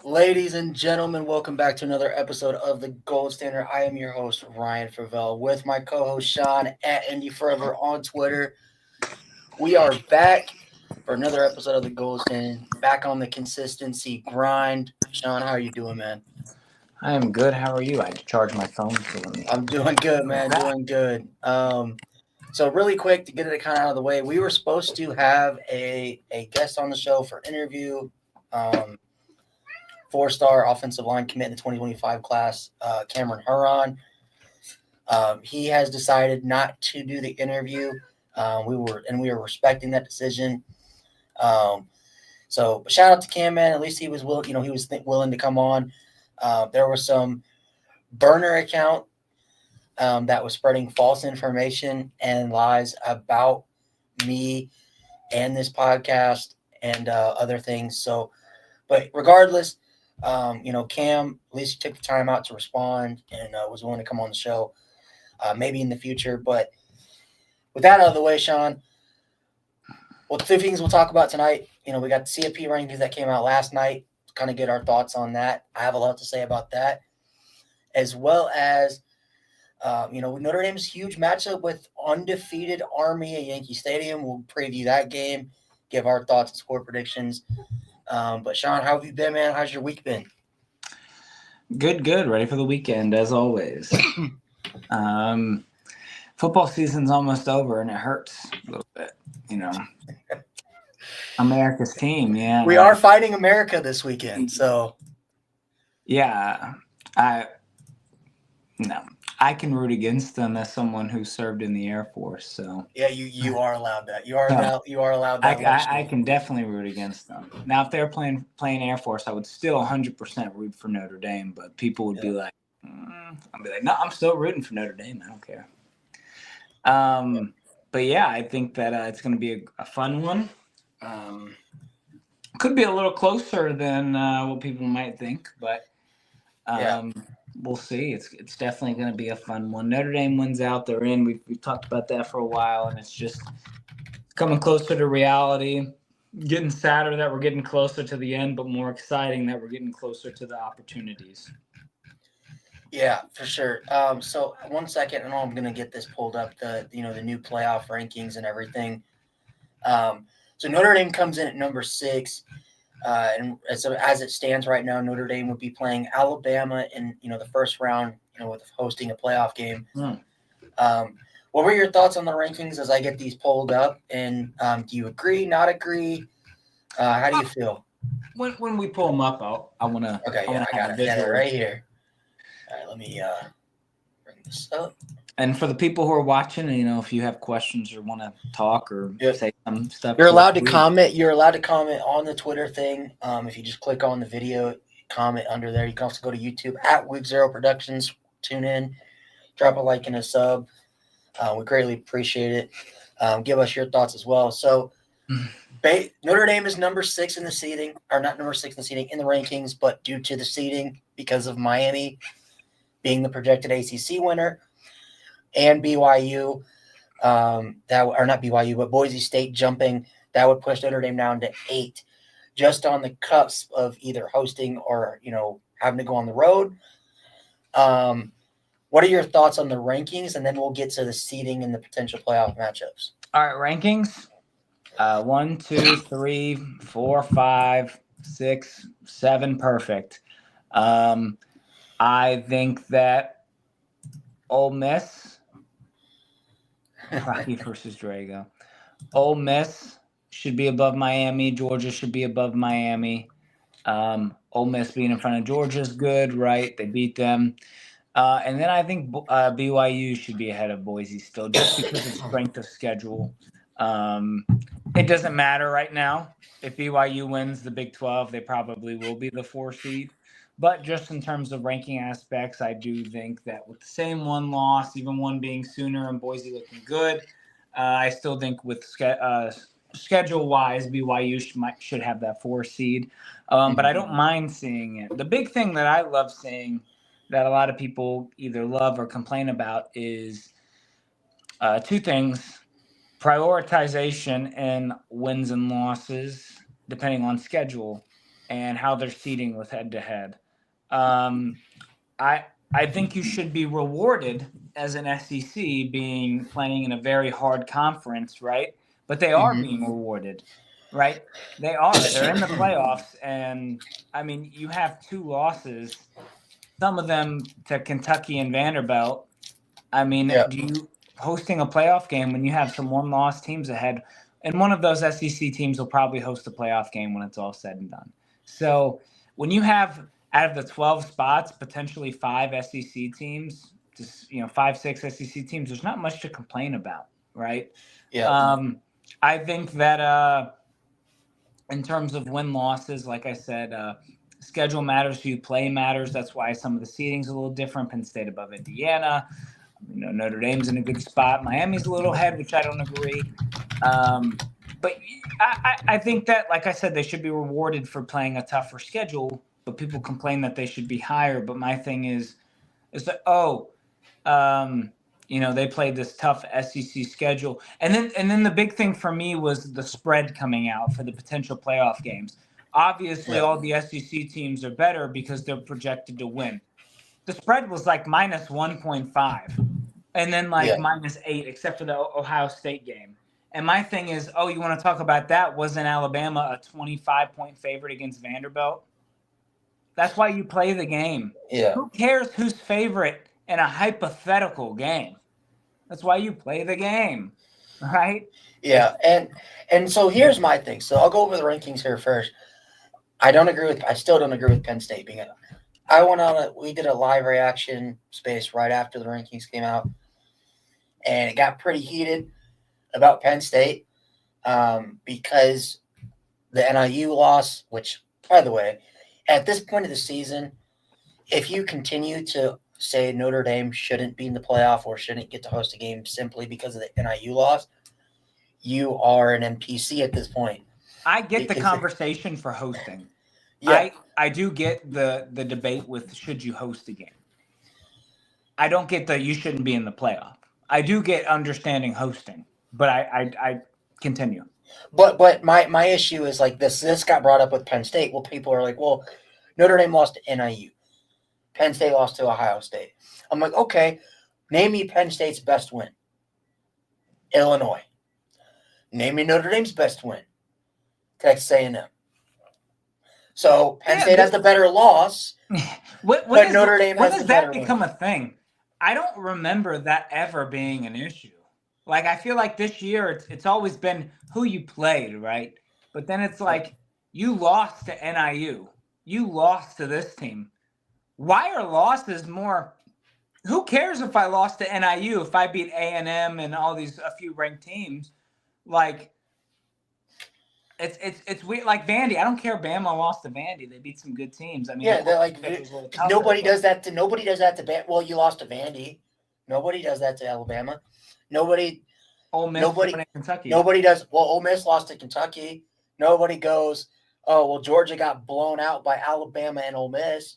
Ladies and gentlemen, welcome back to another episode of the Gold Standard. I am your host, Ryan Favell, with my co-host, Sean, at Indy Forever on Twitter. We are back for another episode of the Gold Standard, back on the consistency grind. Sean, how are you doing, man? I am good. How are you? I had to charge my phone for me. I'm doing good, man, doing good. So really quick, to get it kind of out of the way, we were supposed to have a guest on the show for interview. Four-star offensive line commit in the 2025 class, Cameron Huron. He has decided not to do the interview. We were respecting that decision. So shout out to Cam, man. At least he was willing. He was willing to come on. There was some burner account that was spreading false information and lies about me and this podcast and other things. So, but regardless. Cam at least took the time out to respond and was willing to come on the show, maybe in the future. But with that out of the way, Sean, well, two things we'll talk about tonight. We got the CFP rankings that came out last night. Kind of get our thoughts on that. I have a lot to say about that, as well as, Notre Dame's huge matchup with undefeated Army at Yankee Stadium. We'll preview that game, give our thoughts and score predictions. But Sean, how have you been, man? How's your week been? Good. Ready for the weekend, as always. Football season's almost over, and it hurts a little bit, America's team, yeah. We are fighting America this weekend, so. Yeah, I can root against them as someone who served in the Air Force. So yeah, you are allowed that. You are allowed that. I can definitely root against them. Now, if they're playing Air Force, I would still 100% root for Notre Dame. But people would be like, I'd be like, no, I'm still rooting for Notre Dame. I don't care. But yeah, I think that it's going to be a fun one. Could be a little closer than what people might think, but. We'll see. It's definitely going to be a fun one. Notre Dame wins out. They're in. We've talked about that for a while, and it's just coming closer to reality. Getting sadder that we're getting closer to the end, but more exciting that we're getting closer to the opportunities. Yeah, for sure. So 1 second, I know I'm going to get this pulled up, the new playoff rankings and everything. So Notre Dame comes in at number 6. And so as it stands right now, Notre Dame would be playing Alabama in the first round, with hosting a playoff game. What were your thoughts on the rankings as I get these pulled up? And do you agree, not agree? How do you feel? When we pull them up, I want to. Okay, I got it right here. All right, let me bring this up. And for the people who are watching, if you have questions or want to talk or say some stuff, you're allowed to comment. You're allowed to comment on the Twitter thing. If you just click on the video, comment under there. You can also go to YouTube at Week Zero Productions. Tune in, drop a like and a sub. We greatly appreciate it. Give us your thoughts as well. So, Notre Dame is number 6 in the seeding, or not number 6 in the seeding in the rankings, but due to the seeding because of Miami being the projected ACC winner. And BYU, not BYU, but Boise State jumping, that would push Notre Dame down to 8, just on the cusp of either hosting or, having to go on the road. What are your thoughts on the rankings? And then we'll get to the seeding and the potential playoff matchups. All right, rankings. 1, 2, 3, 4, 5, 6, 7, perfect. I think that Ole Miss. Rocky versus Drago. Ole Miss should be above Miami. Georgia should be above Miami. Ole Miss being in front of Georgia is good, right? They beat them. And then I think BYU should be ahead of Boise still, just because of strength of schedule. It doesn't matter right now. If BYU wins the Big 12, they probably will be the 4 seed. But just in terms of ranking aspects, I do think that with the same one loss, even one being sooner and Boise looking good, I still think with schedule-wise, BYU should have that 4 seed. But I don't mind seeing it. The big thing that I love seeing that a lot of people either love or complain about is 2 things. Prioritization and wins and losses, depending on schedule. and how their seeding was head to head. I think you should be rewarded as an SEC being playing in a very hard conference, right? But they are being rewarded, right? They are. They're in the playoffs, and I mean, you have 2 losses, some of them to Kentucky and Vanderbilt. I mean, Yeah. do you hosting a playoff game when you have some 1-loss teams ahead, and one of those SEC teams will probably host a playoff game when it's all said and done. So when you have out of the 12 spots, potentially 5 SEC teams, just 5, 6 SEC teams, there's not much to complain about, right? Yeah. I think that in terms of win losses, like I said, schedule matters to you, play matters. That's why some of the seeding's a little different. Penn State above Indiana. Notre Dame's in a good spot. Miami's a little ahead, which I don't agree. But I think that, like I said, they should be rewarded for playing a tougher schedule. But people complain that they should be higher. But my thing is that they played this tough SEC schedule, and then the big thing for me was the spread coming out for the potential playoff games. Obviously, all the SEC teams are better because they're projected to win. The spread was like minus 1.5, and then minus 8, except for the Ohio State game. And my thing is, you want to talk about that? Wasn't Alabama a 25-point favorite against Vanderbilt? That's why you play the game. Yeah. Who cares who's favorite in a hypothetical game? That's why you play the game, right? Yeah, and so here's my thing. So I'll go over the rankings here first. I still don't agree with Penn State being it. We did a live reaction space right after the rankings came out, and it got pretty heated about Penn State because the NIU loss, which, by the way, at this point of the season, if you continue to say Notre Dame shouldn't be in the playoff or shouldn't get to host a game simply because of the NIU loss, you are an NPC at this point. I get the conversation for hosting. Yeah. I do get the debate with should you host a game. I don't get that you shouldn't be in the playoff. I do get understanding hosting, but I continue. But my issue is like this got brought up with Penn State. Well, people are like, well, Notre Dame lost to NIU. Penn State lost to Ohio State. I'm like, okay, name me Penn State's best win. Illinois. Name me Notre Dame's best win. Texas A&M. So Penn State has the better loss, but Notre Dame has the better win. When does that become a thing? I don't remember that ever being an issue. Like, I feel like this year it's always been who you played, right? But then it's like you lost to NIU. You lost to this team. Why are losses more? Who cares if I lost to NIU, if I beat A&M and all these a few ranked teams? Like, it's weird. Like Vandy, I don't care. Bama lost to Vandy. They beat some good teams. I mean, yeah, they're like nobody does that to Bama. Well, you lost to Vandy. Nobody does that to Alabama. Nobody. Ole Miss, Kentucky. Nobody does. Well, Ole Miss lost to Kentucky. Nobody goes, oh, well, Georgia got blown out by Alabama and Ole Miss.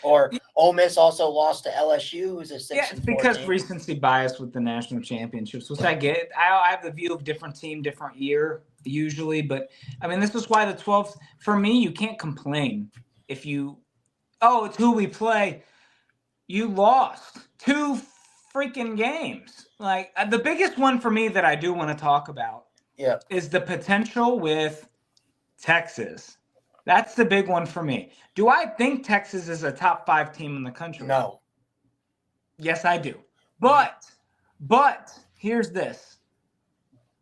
Or Ole Miss also lost to LSU, who's a 6-4 it's because recency bias with the national championships, which I get. I have the view of different team, different year usually, but I mean, this is why the 12th, for me, you can't complain if it's who we play. You lost 2 freaking games. Like, the biggest one for me that I do want to talk about is the potential with Texas. That's the big one for me. Do I think Texas is a top 5 team in the country? No. Yes, I do. But here's this.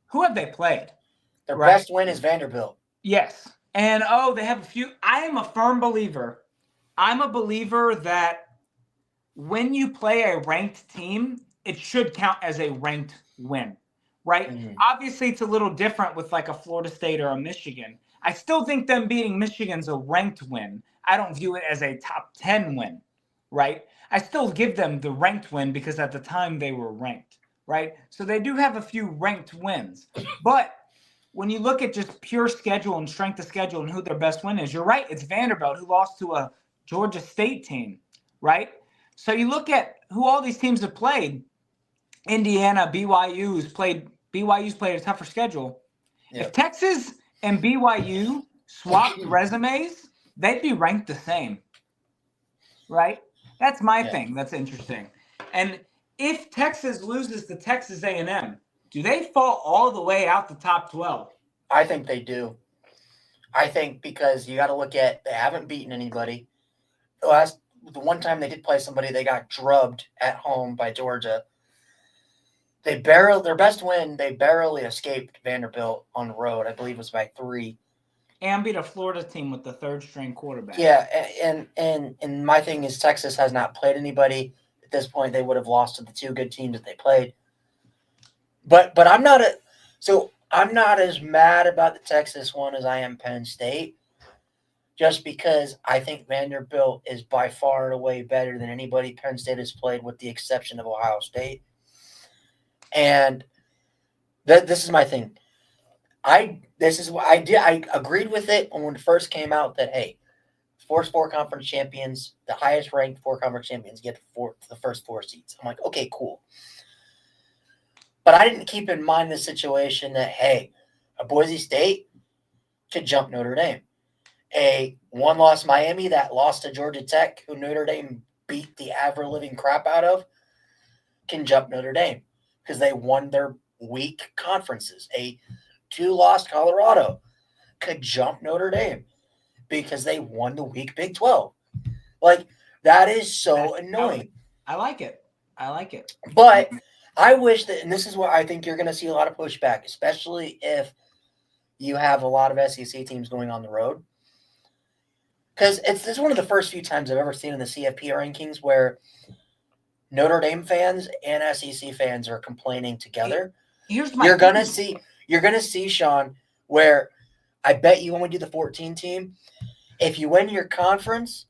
Who have they played? Their best win is Vanderbilt. Yes. And, they have a few. I am a firm believer. I'm a believer that when you play a ranked team, it should count as a ranked win, right? Mm-hmm. Obviously, it's a little different with like a Florida State or a Michigan. I still think them beating Michigan's a ranked win. I don't view it as a top 10 win, right? I still give them the ranked win because at the time they were ranked, right? So they do have a few ranked wins. But when you look at just pure schedule and strength of schedule and who their best win is, you're right. It's Vanderbilt, who lost to a Georgia State team, right? So you look at who all these teams have played. Indiana, BYU's played a tougher schedule. Yeah. If Texas and BYU swapped resumes, they'd be ranked the same, right? That's my Yeah. thing. That's interesting. And if Texas loses to Texas A&M, do they fall all the way out the top 12? I think they do. I think because you got to look at they haven't beaten anybody. The one time they did play somebody, they got drubbed at home by Georgia. Their best win. They barely escaped Vanderbilt on the road. I believe it was by 3. And beat a Florida team with the third string quarterback. Yeah, and my thing is Texas has not played anybody at this point. They would have lost to the 2 good teams that they played. But I'm not as mad about the Texas one as I am Penn State. Just because I think Vanderbilt is by far and away better than anybody Penn State has played, with the exception of Ohio State. And this is my thing. I agreed with it when it first came out that, hey, first 4 conference champions, the highest ranked 4 conference champions get the first 4 seats. I'm like, okay, cool. But I didn't keep in mind the situation that, hey, a Boise State could jump Notre Dame. A one-loss Miami that lost to Georgia Tech, who Notre Dame beat the ever-living crap out of, can jump Notre Dame because they won their weak conferences. A 2-loss Colorado could jump Notre Dame because they won the weak Big 12. Like, that is so annoying. I like it. But I wish that, and this is where I think you're going to see a lot of pushback, especially if you have a lot of SEC teams going on the road. Because this is one of the first few times I've ever seen in the CFP rankings where Notre Dame fans and SEC fans are complaining together. You're gonna see, Sean, where I bet you when we do the 14 team, if you win your conference,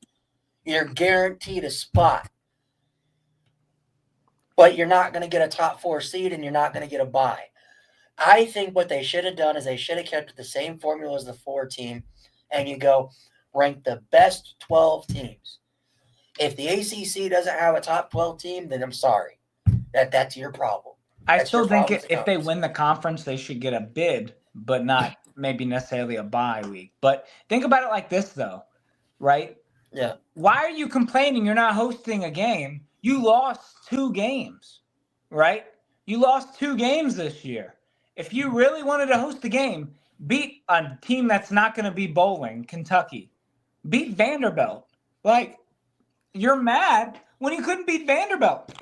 you're guaranteed a spot. But you're not going to get a top 4 seed and you're not going to get a bye. I think what they should have done is they should have kept the same formula as the 4 team, and you go rank the best 12 teams. If the ACC doesn't have a top 12 team, then I'm sorry. That's your problem. I still think if they win the conference, they should get a bid, but not maybe necessarily a bye week. But think about it like this, though, right? Yeah. Why are you complaining you're not hosting a game? You lost 2 games, right? You lost 2 games this year. If you really wanted to host a game, beat a team that's not going to be bowling, Kentucky. Beat Vanderbilt. Like, you're mad when you couldn't beat Vanderbilt.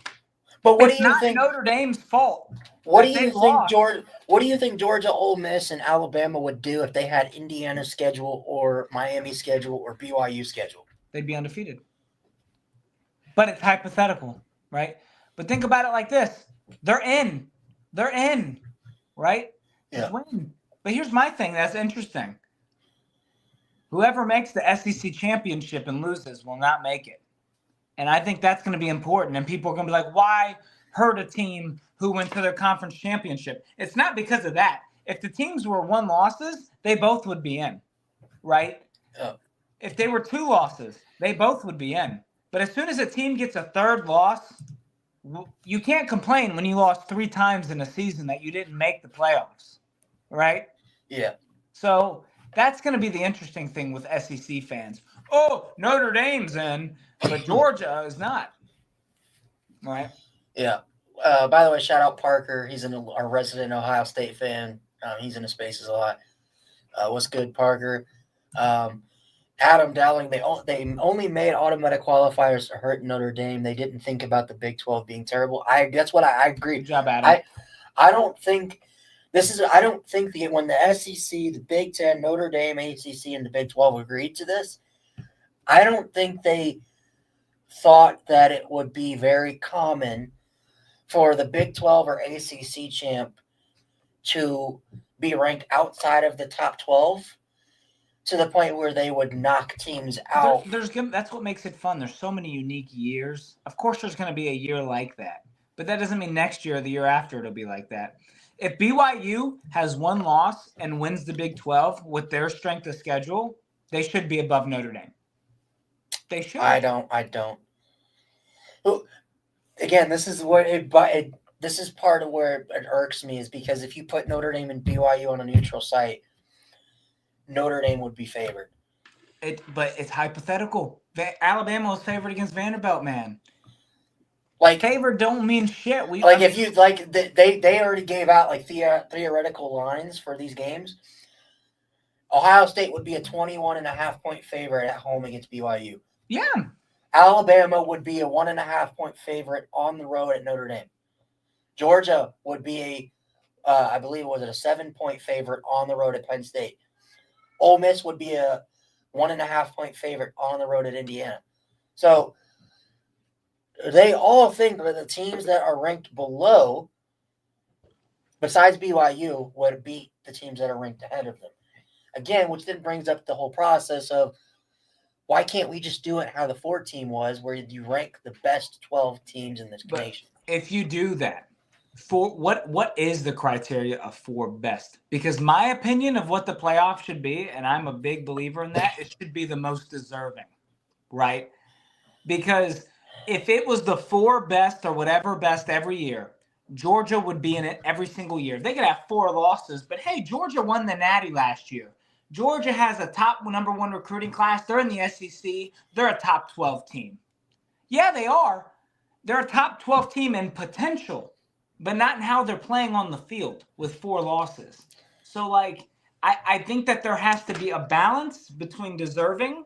But what it's do you not think Notre Dame's fault? What do you think Georgia, Ole Miss, and Alabama would do if they had Indiana's schedule or Miami's schedule or BYU schedule? They'd be undefeated. But it's hypothetical, right? But think about it like this. They're in, right? Just win. But here's my thing that's interesting. Whoever makes the SEC championship and loses will not make it. And I think that's going to be important. And people are going to be like, why hurt a team who went to their conference championship? It's not because of that. If the teams were 1 losses, they both would be in, right? Yeah. If they were 2 losses, they both would be in. But as soon as a team gets a 3rd loss, you can't complain when you lost 3 times in a season that you didn't make the playoffs, right? Yeah. So that's going to be the interesting thing with SEC fans. Oh, Notre Dame's in, but Georgia is not, right? Yeah. By the way, shout out Parker. He's our resident Ohio State fan. He's in the spaces a lot. What's good, Parker? Adam Dowling, they only made automatic qualifiers to hurt Notre Dame. They didn't think about the Big 12 being terrible. That's what I agree. Good job, Adam. I don't think when the SEC, the Big 10, Notre Dame, ACC, and the Big 12 agreed to this, I don't think they thought that it would be very common for the Big 12 or ACC champ to be ranked outside of the top 12 to the point where they would knock teams out. That's what makes it fun. There's so many unique years. Of course, there's going to be a year like that. But that doesn't mean next year or the year after it'll be like that. If BYU has 1 loss and wins the Big 12 with their strength of schedule, they should be above Notre Dame. They should. I don't. Well, again, this is this is part of where it irks me, is because if you put Notre Dame and BYU on a neutral site, Notre Dame would be favored. But it's hypothetical. Alabama was favored against Vanderbilt, man. Like, Favored don't mean shit. if you like, they already gave out like theoretical lines for these games. Ohio State would be a 21.5-point favorite at home against BYU. Yeah. Alabama would be a 1.5-point favorite on the road at Notre Dame. Georgia would be I believe, was it a 7-point favorite on the road at Penn State. Ole Miss would be a 1.5-point favorite on the road at Indiana. So they all think that the teams that are ranked below, besides BYU, would beat the teams that are ranked ahead of them. Again, which then brings up the whole process of why can't we just do it how the 4 team was, where you rank the best 12 teams in this nation? If you do that, for what is the criteria of 4 best? Because my opinion of what the playoff should be, and I'm a big believer in that, it should be the most deserving, right? Because if it was the 4 best or whatever best every year, Georgia would be in it every single year. They could have 4 losses, but hey, Georgia won the Natty last year. Georgia has a top number 1 recruiting class. They're in the SEC. They're a top 12 team. Yeah, they are. They're a top 12 team in potential, but not in how they're playing on the field with 4 losses. So, like, I think that there has to be a balance between deserving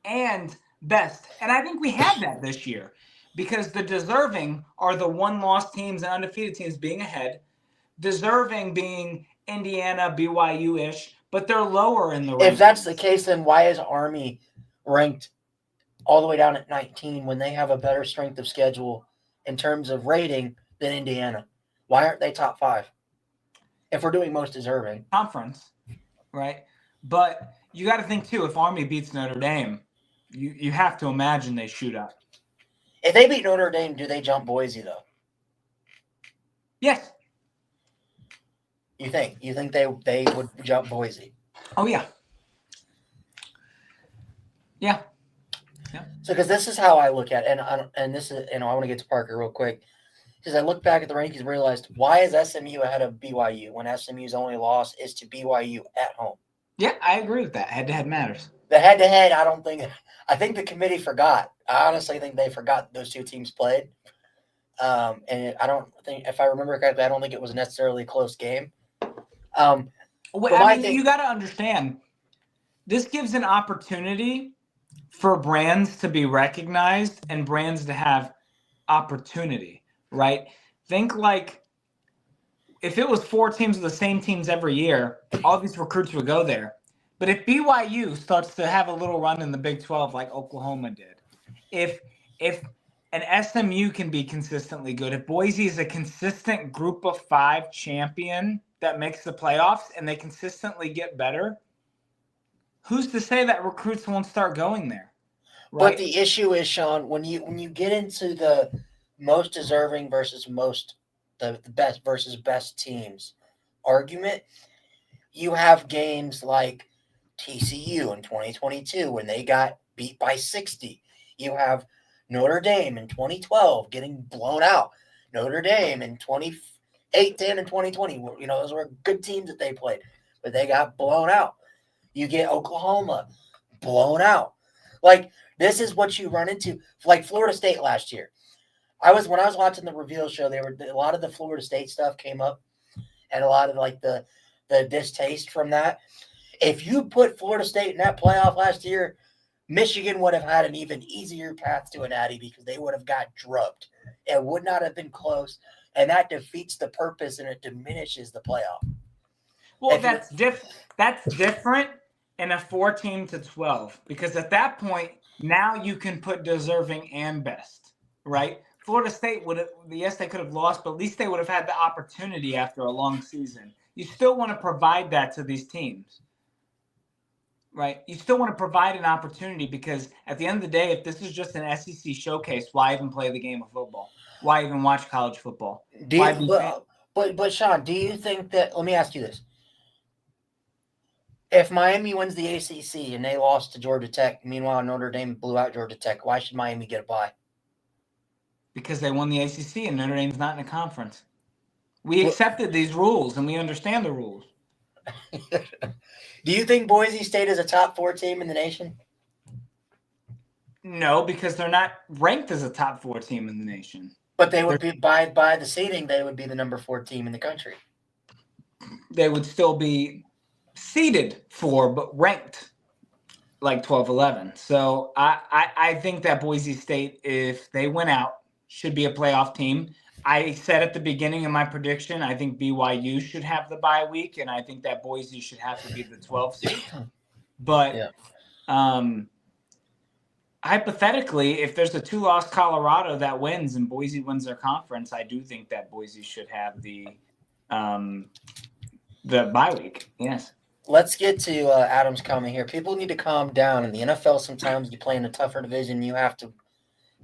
and best. And I think we have that this year because the deserving are the 1-loss teams and undefeated teams being ahead, deserving being Indiana, BYU-ish, but they're lower in the rankings. If that's the case, then why is Army ranked all the way down at 19 when they have a better strength of schedule in terms of rating than Indiana? Why aren't they top 5? If we're doing most deserving. Conference, right? But you got to think, too, if Army beats Notre Dame, you have to imagine they shoot up. If they beat Notre Dame, do they jump Boise, though? Yes. You think? You think they would jump Boise? Oh, yeah. Yeah. So, because this is how I look at it, and this is, I want to get to Parker real quick, because I look back at the rankings and realized, why is SMU ahead of BYU when SMU's only loss is to BYU at home? Yeah, I agree with that. Head-to-head matters. The head-to-head, I think the committee forgot. I honestly think they forgot those 2 teams played. And I don't think, if I remember correctly, I don't think it was necessarily a close game. You got to understand, this gives an opportunity for brands to be recognized and brands to have opportunity, right? Think like if it was 4 teams of the same teams every year, all these recruits would go there. But if BYU starts to have a little run in the Big 12 like Oklahoma did, if an SMU can be consistently good, if Boise is a consistent group of 5 champion that makes the playoffs and they consistently get better, who's to say that recruits won't start going there? Right? But the issue is, Sean, when you get into the most deserving versus the best versus best teams argument, you have games like TCU in 2022 when they got beat by 60. You have Notre Dame in 2012 getting blown out. Notre Dame in 2018 and 2020. Those were good teams that they played, but they got blown out. You get Oklahoma blown out. Like, this is what you run into. Like Florida State last year. When I was watching the reveal show, a lot of the Florida State stuff came up, and a lot of like the distaste from that. If you put Florida State in that playoff last year, Michigan would have had an even easier path to an Natty because they would have got drubbed. It would not have been close, and that defeats the purpose and it diminishes the playoff. Well, that's different in a 4-team to 12 because at that point now you can put deserving and best, right? Florida State they could have lost, but at least they would have had the opportunity after a long season. You still want to provide that to these teams, right? You still want to provide an opportunity because at the end of the day, if this is just an SEC showcase, why even play the game of football? Why even watch college football? But Sean, do you think that? Let me ask you this: if Miami wins the ACC and they lost to Georgia Tech, meanwhile Notre Dame blew out Georgia Tech, why should Miami get a bye? Because they won the ACC and Notre Dame's not in a conference. We accepted these rules and we understand the rules. Do you think Boise State is a top 4 team in the nation? No, because they're not ranked as a top 4 team in the nation. But they would be by the seeding. They would be the number 4 team in the country. They would still be seeded 4, but ranked like 12, 11. So I think that Boise State, if they win out, should be a playoff team. I said at the beginning of my prediction, I think BYU should have the bye week, and I think that Boise should have to be the 12th seed. But hypothetically, if there's a 2-loss Colorado that wins and Boise wins their conference, I do think that Boise should have the bye week. Yes. Let's get to Adam's comment here. People need to calm down. In the NFL, sometimes you play in a tougher division. You have to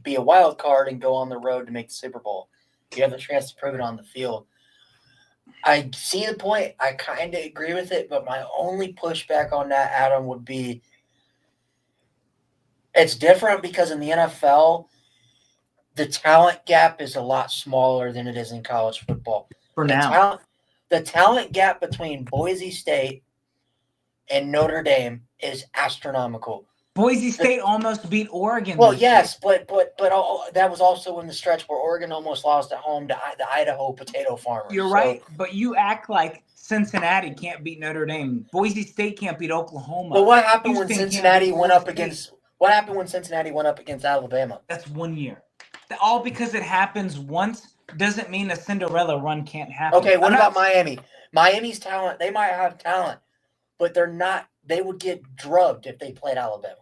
be a wild card and go on the road to make the Super Bowl. You have the chance to prove it on the field. I see the point. I kind of agree with it, but my only pushback on that, Adam, would be it's different because in the NFL, the talent gap is a lot smaller than it is in college football. For now. The talent gap between Boise State and Notre Dame is astronomical. Boise State almost beat Oregon. Well, yes, but that was also in the stretch where Oregon almost lost at home to the Idaho potato farmers. You're right, but you act like Cincinnati can't beat Notre Dame. Boise State can't beat Oklahoma. But what happened when Cincinnati went up against? What happened when Cincinnati went up against Alabama? That's 1 year. All because it happens once doesn't mean a Cinderella run can't happen. Okay, what about Miami? Miami's talent. They might have talent, but they're not. They would get drubbed if they played Alabama.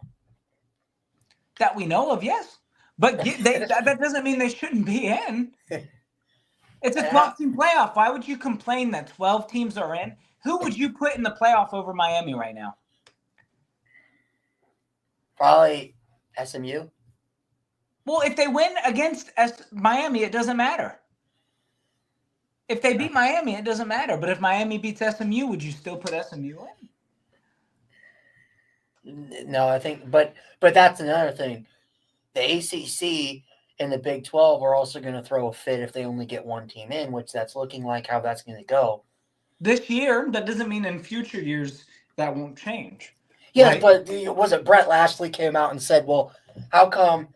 That we know of, yes. But that doesn't mean they shouldn't be in. It's a 12-team playoff. Why would you complain that 12 teams are in? Who would you put in the playoff over Miami right now? Probably SMU. Well, if they win against Miami, it doesn't matter. If they beat Miami, it doesn't matter. But if Miami beats SMU, would you still put SMU in? No, I think, but that's another thing. The ACC and the Big 12 are also going to throw a fit if they only get one team in, which that's looking like how that's going to go. This year, that doesn't mean in future years that won't change. Yes, right? But was it Brett Lashley came out and said, well, how come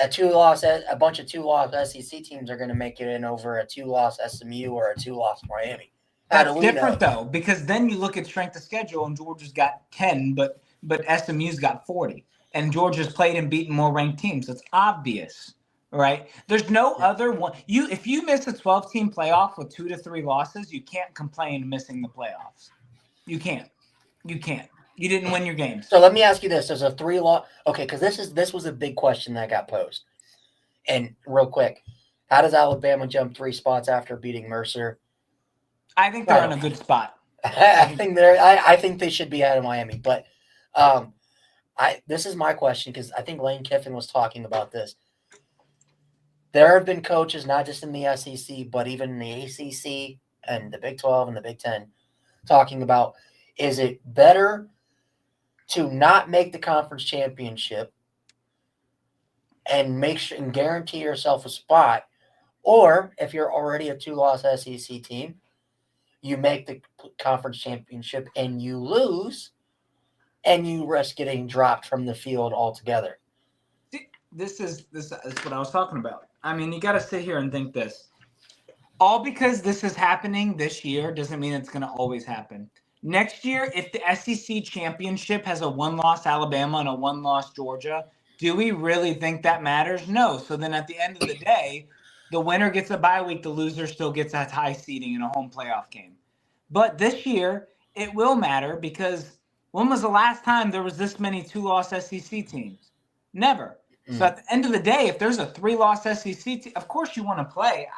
a bunch of 2-loss SEC teams are going to make it in over a 2-loss SMU or a 2-loss Miami? That's different, though, because then you look at strength of schedule and Georgia's got 10, but SMU's got 40. And Georgia's played and beaten more ranked teams. It's obvious, right? There's no other one. If you miss a 12-team playoff with 2 to 3 losses, you can't complain missing the playoffs. You can't. You can't. You didn't win your games. So let me ask you this. There's a 3-loss. Okay, because this was a big question that got posed. And real quick, how does Alabama jump 3 spots after beating Mercer? I think they're in a good spot. I think they should be out of Miami. But this is my question because I think Lane Kiffin was talking about this. There have been coaches, not just in the SEC, but even in the ACC and the Big 12 and the Big 10, talking about, is it better to not make the conference championship and make sure and guarantee yourself a spot, or if you're already a 2-loss SEC team, you make the conference championship and you lose, and you risk getting dropped from the field altogether. This is what I was talking about. I mean, you got to sit here and think this. All because this is happening this year doesn't mean it's going to always happen. Next year, if the SEC championship has a 1-loss Alabama and a 1-loss Georgia, do we really think that matters? No. So then at the end of the day, the winner gets a bye week, the loser still gets a high seeding in a home playoff game. But this year, it will matter because when was the last time there was this many 2-loss SEC teams? Never. So at the end of the day, if there's a 3-loss SEC team, of course you want to play.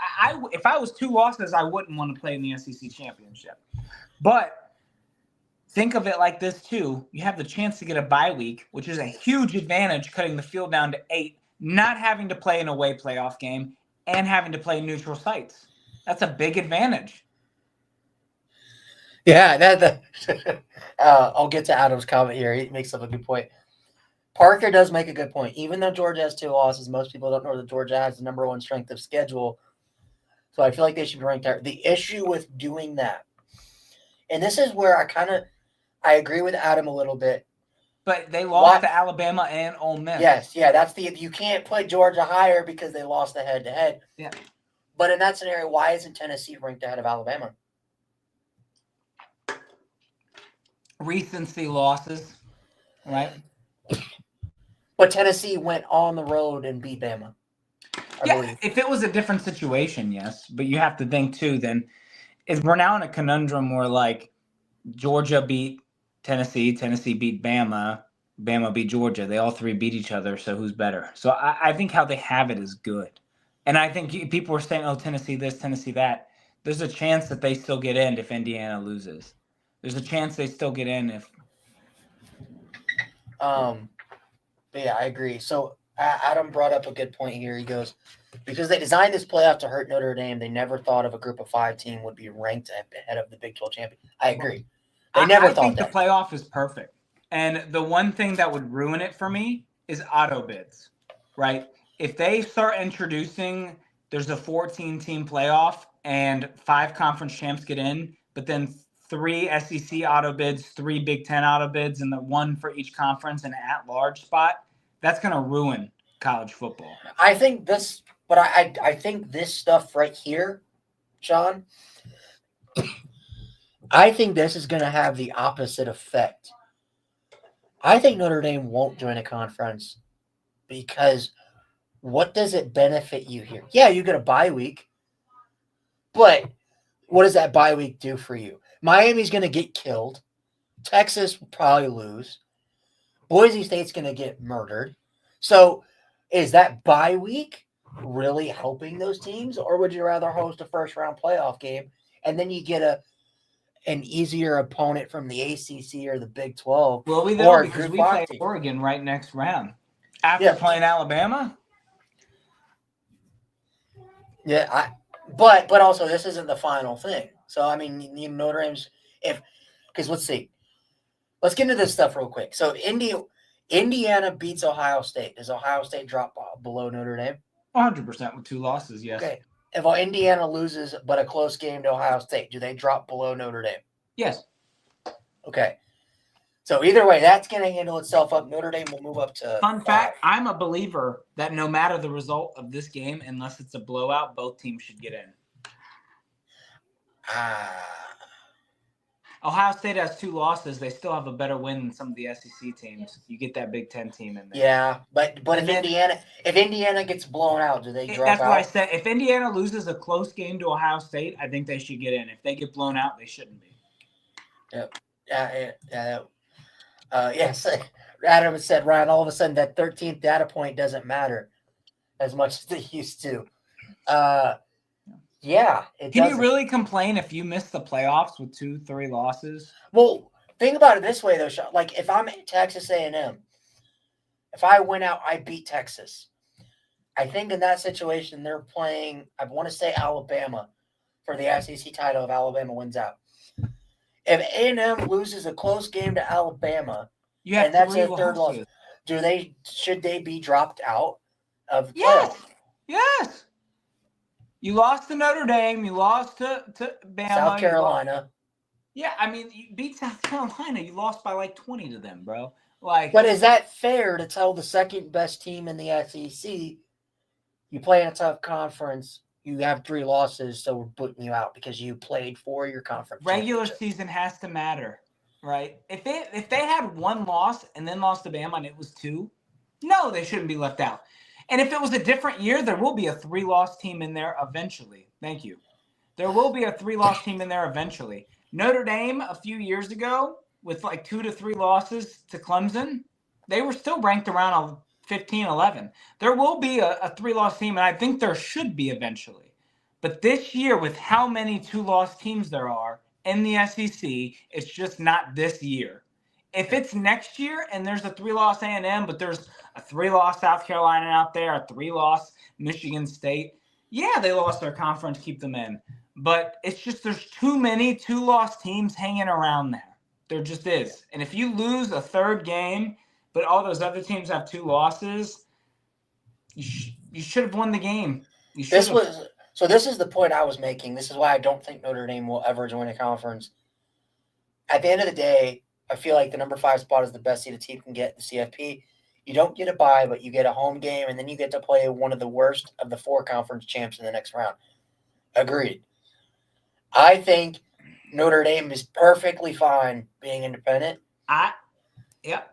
If I was 2 losses, I wouldn't want to play in the SEC championship. But think of it like this, too. You have the chance to get a bye week, which is a huge advantage, cutting the field down to 8, not having to play an away playoff game, and having to play neutral sites. That's a big advantage. Yeah, I'll get to Adam's comment here. He makes up a good point. Parker does make a good point. Even though Georgia has 2 losses, most people don't know that Georgia has the number 1 strength of schedule. So I feel like they should be ranked higher. The issue with doing that And this is where I agree with Adam a little bit. But they lost to Alabama and Ole Miss. Yes, yeah, you can't put Georgia higher because they lost the head-to-head. Yeah. But in that scenario, why isn't Tennessee ranked ahead of Alabama? Recency losses, right? But Tennessee went on the road and beat Bama. I believe. If it was a different situation, yes. But you have to think too. Then we're now in a conundrum where like Georgia beat Tennessee, Tennessee beat Bama, Bama beat Georgia. They all three beat each other. So who's better? So I think how they have it is good. And I think people were saying, "Oh, Tennessee this, Tennessee that." There's a chance that they still get in if Indiana loses. There's a chance they still get in if. But yeah, I agree. So Adam brought up a good point here. He goes, because they designed this playoff to hurt Notre Dame, they never thought of a Group of 5 team would be ranked ahead of the Big 12 champion. I agree. They never thought think that. The playoff is perfect. And the one thing that would ruin it for me is auto bids, right? If they start introducing, there's a 14-team playoff and 5 conference champs get in, but then 3 SEC auto bids, 3 Big Ten auto bids, and the 1 for each conference and an at-large spot, that's going to ruin college football. I think this, but I think this stuff right here, Sean, I think this is going to have the opposite effect. I think Notre Dame won't join a conference because what does it benefit you here? Yeah, you get a bye week, but what does that bye week do for you? Miami's going to get killed. Texas will probably lose. Boise State's going to get murdered. So is that bye week really helping those teams, or would you rather host a first-round playoff game and then you get an easier opponent from the ACC or the Big 12? Well, we know because we play Oregon right next round. After playing Alabama? Yeah, but also this isn't the final thing. So I mean, Notre Dame's because let's see, let's get into this stuff real quick. So Indiana beats Ohio State. Does Ohio State drop below Notre Dame? 100% with 2 losses. Yes. Okay. If Indiana loses but a close game to Ohio State, do they drop below Notre Dame? Yes. Okay. So either way, that's going to handle itself up. Notre Dame will move up to. Fun fact, I'm a believer that no matter the result of this game, unless it's a blowout, both teams should get in. Ohio State has 2 losses. They still have a better win than some of the SEC teams. You get that Big Ten team in there. Yeah, but if Indiana gets blown out, do they drop out? That's what I said. If Indiana loses a close game to Ohio State, I think they should get in. If they get blown out, they shouldn't be. Yep. Yes. Adam said, Ryan, all of a sudden that 13th data point doesn't matter as much as they used to. Yeah. Can you really complain if you miss the playoffs with 2-3 losses? Well, think about it this way, though, Sean. Like, if I'm at Texas A&M, if I went out, I beat Texas. I think in that situation, they're playing, I want to say Alabama for the SEC title if Alabama wins out. If A&M loses a close game to Alabama, and that's their 3rd loss, should they be dropped out of the playoffs? Yes. You lost to Notre Dame. You lost to Bama. South Carolina. Yeah, I mean, you beat South Carolina. You lost by like 20 to them, bro. But is that fair to tell the second best team in the SEC, you play in a tough conference, you have 3 losses, so we're putting you out because you played for your conference? Regular season has to matter, right? If they had 1 loss and then lost to Bama and it was 2, no, they shouldn't be left out. And if it was a different year, there will be a 3-loss team in there eventually. Thank you. There will be a 3-loss team in there eventually. Notre Dame a few years ago with like 2 to 3 losses to Clemson, they were still ranked around 15, 11. There will be a 3-loss team, and I think there should be eventually. But this year, with how many 2-loss teams there are in the SEC, it's just not this year. If it's next year and there's a 3-loss A&M, but there's a 3-loss South Carolina out there, a 3-loss Michigan State, yeah, they lost their conference, keep them in. But it's just there's too many 2-loss teams hanging around there. There just is. And if you lose a 3rd game, but all those other teams have 2 losses, you should have won the game. This is the point I was making. This is why I don't think Notre Dame will ever join a conference. at the end of the day, I feel like the number 5 spot is the best seed a team can get in the CFP. You don't get a bye, but you get a home game, and then you get to play one of the worst of the 4 conference champs in the next round. Agreed. I think Notre Dame is perfectly fine being independent. Yep.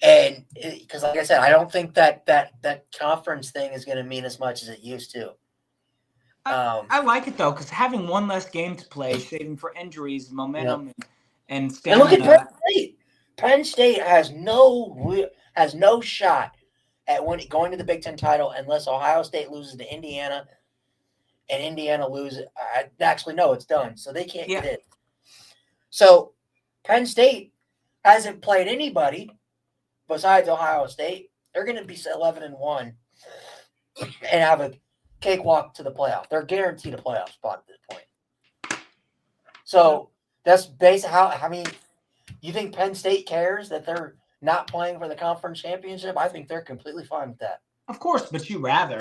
And because, like I said, I don't think that conference thing is going to mean as much as it used to. I like it though, because having one less game to play, saving for injuries, momentum, and And look stamina. at Penn State. Penn State has no shot at going to the Big Ten title unless Ohio State loses to Indiana, and Indiana loses. Actually, no, it's done. So they can't get in. So Penn State hasn't played anybody besides Ohio State. They're going to be 11-1 and have a cakewalk to the playoff. They're guaranteed a playoff spot at this point. So that's basically how. I mean, you think Penn State cares that they're not playing for the conference championship? I think they're completely fine with that. Of course, but you'd rather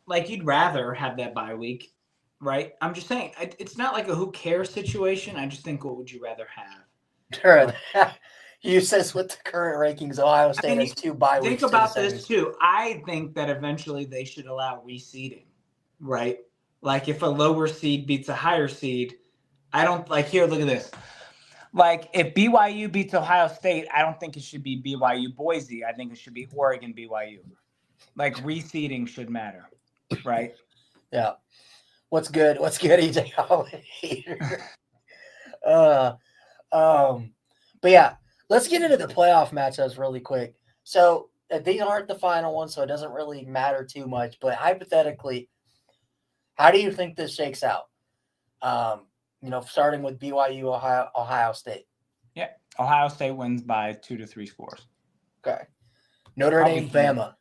have that bye week, right? I'm just saying, it's not like a who cares situation. I just think, what would you rather have? Sure. You says with the current rankings, Ohio State has 2 bye weeks. Think about this too. I think that eventually they should allow reseeding, right? Like if a lower seed beats a higher seed, I don't like here. Look at this. Like if BYU beats Ohio State, I don't think it should be BYU Boise. I think it should be Oregon BYU. Like reseeding should matter, right? Yeah. What's good, EJ Holiday? But yeah, let's get into the playoff matchups really quick. So these aren't the final ones, so it doesn't really matter too much. But hypothetically, how do you think this shakes out? Starting with BYU, Ohio State. Yeah, Ohio State wins by 2 to 3 scores. Okay. Notre Dame, Bama.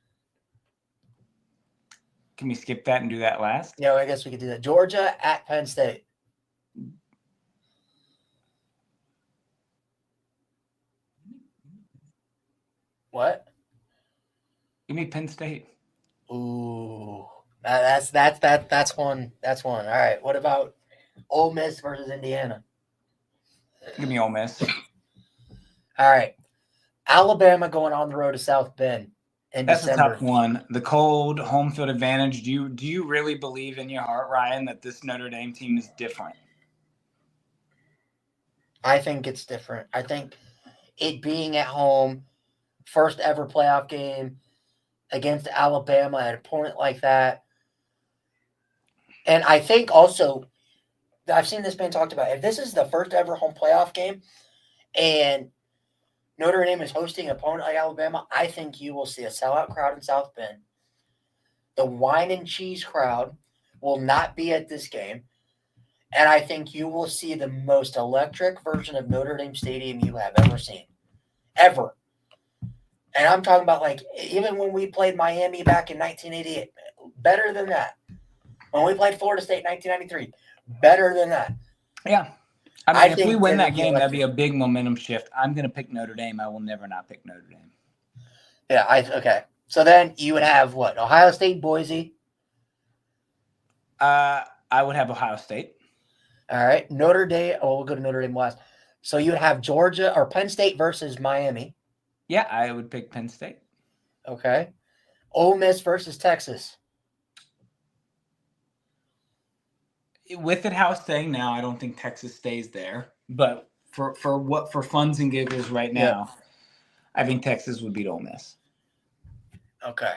Can we skip that and do that last? Yeah, I guess we could do that. Georgia at Penn State. What? Give me Penn State. Ooh, that's one. That's one. All right. What about Ole Miss versus Indiana? Give me Ole Miss. All right. Alabama going on the road to South Bend in That's December. a tough one. The cold home field advantage. Do you really believe in your heart, Ryan, that this Notre Dame team is different? I think it's different. I think it being at home, first ever playoff game against Alabama at a point like that. And I think also, I've seen this being talked about. If this is the first ever home playoff game and Notre Dame is hosting an opponent like Alabama, I think you will see a sellout crowd in South Bend. The wine and cheese crowd will not be at this game. And I think you will see the most electric version of Notre Dame Stadium you have ever seen. Ever. And I'm talking about, like, even when we played Miami back in 1988, better than that. When we played Florida State in 1993, better than that. Yeah. I mean, if we win that game, that'd be a big momentum shift. I'm going to pick Notre Dame. I will never not pick Notre Dame. Yeah, okay. So then you would have what? Ohio State, Boise? I would have Ohio State. All right. Notre Dame. Oh, we'll go to Notre Dame last. So you would have Georgia or Penn State versus Miami. Yeah, I would pick Penn State. Okay. Ole Miss versus Texas. With it how it's staying now, I don't think Texas stays there. But for funds and giggles right now, I think Texas would beat Ole Miss. Okay.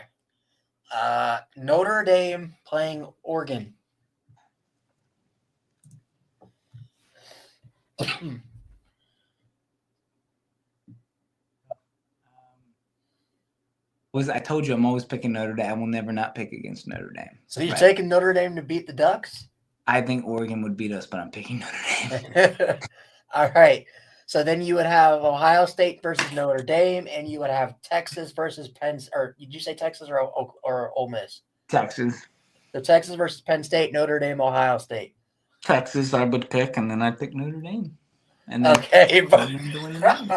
Notre Dame playing Oregon. I told you I'm always picking Notre Dame. I will never not pick against Notre Dame. So you're taking Notre Dame to beat the Ducks? I think Oregon would beat us, but I'm picking Notre Dame. All right. So then you would have Ohio State versus Notre Dame, and you would have Texas versus Penn. Or did you say Texas or Ole Miss? Texas. So Texas versus Penn State, Notre Dame, Ohio State. Texas, I would pick, and then I'd pick Notre Dame. And then Okay, but Notre Dame to win the Natty.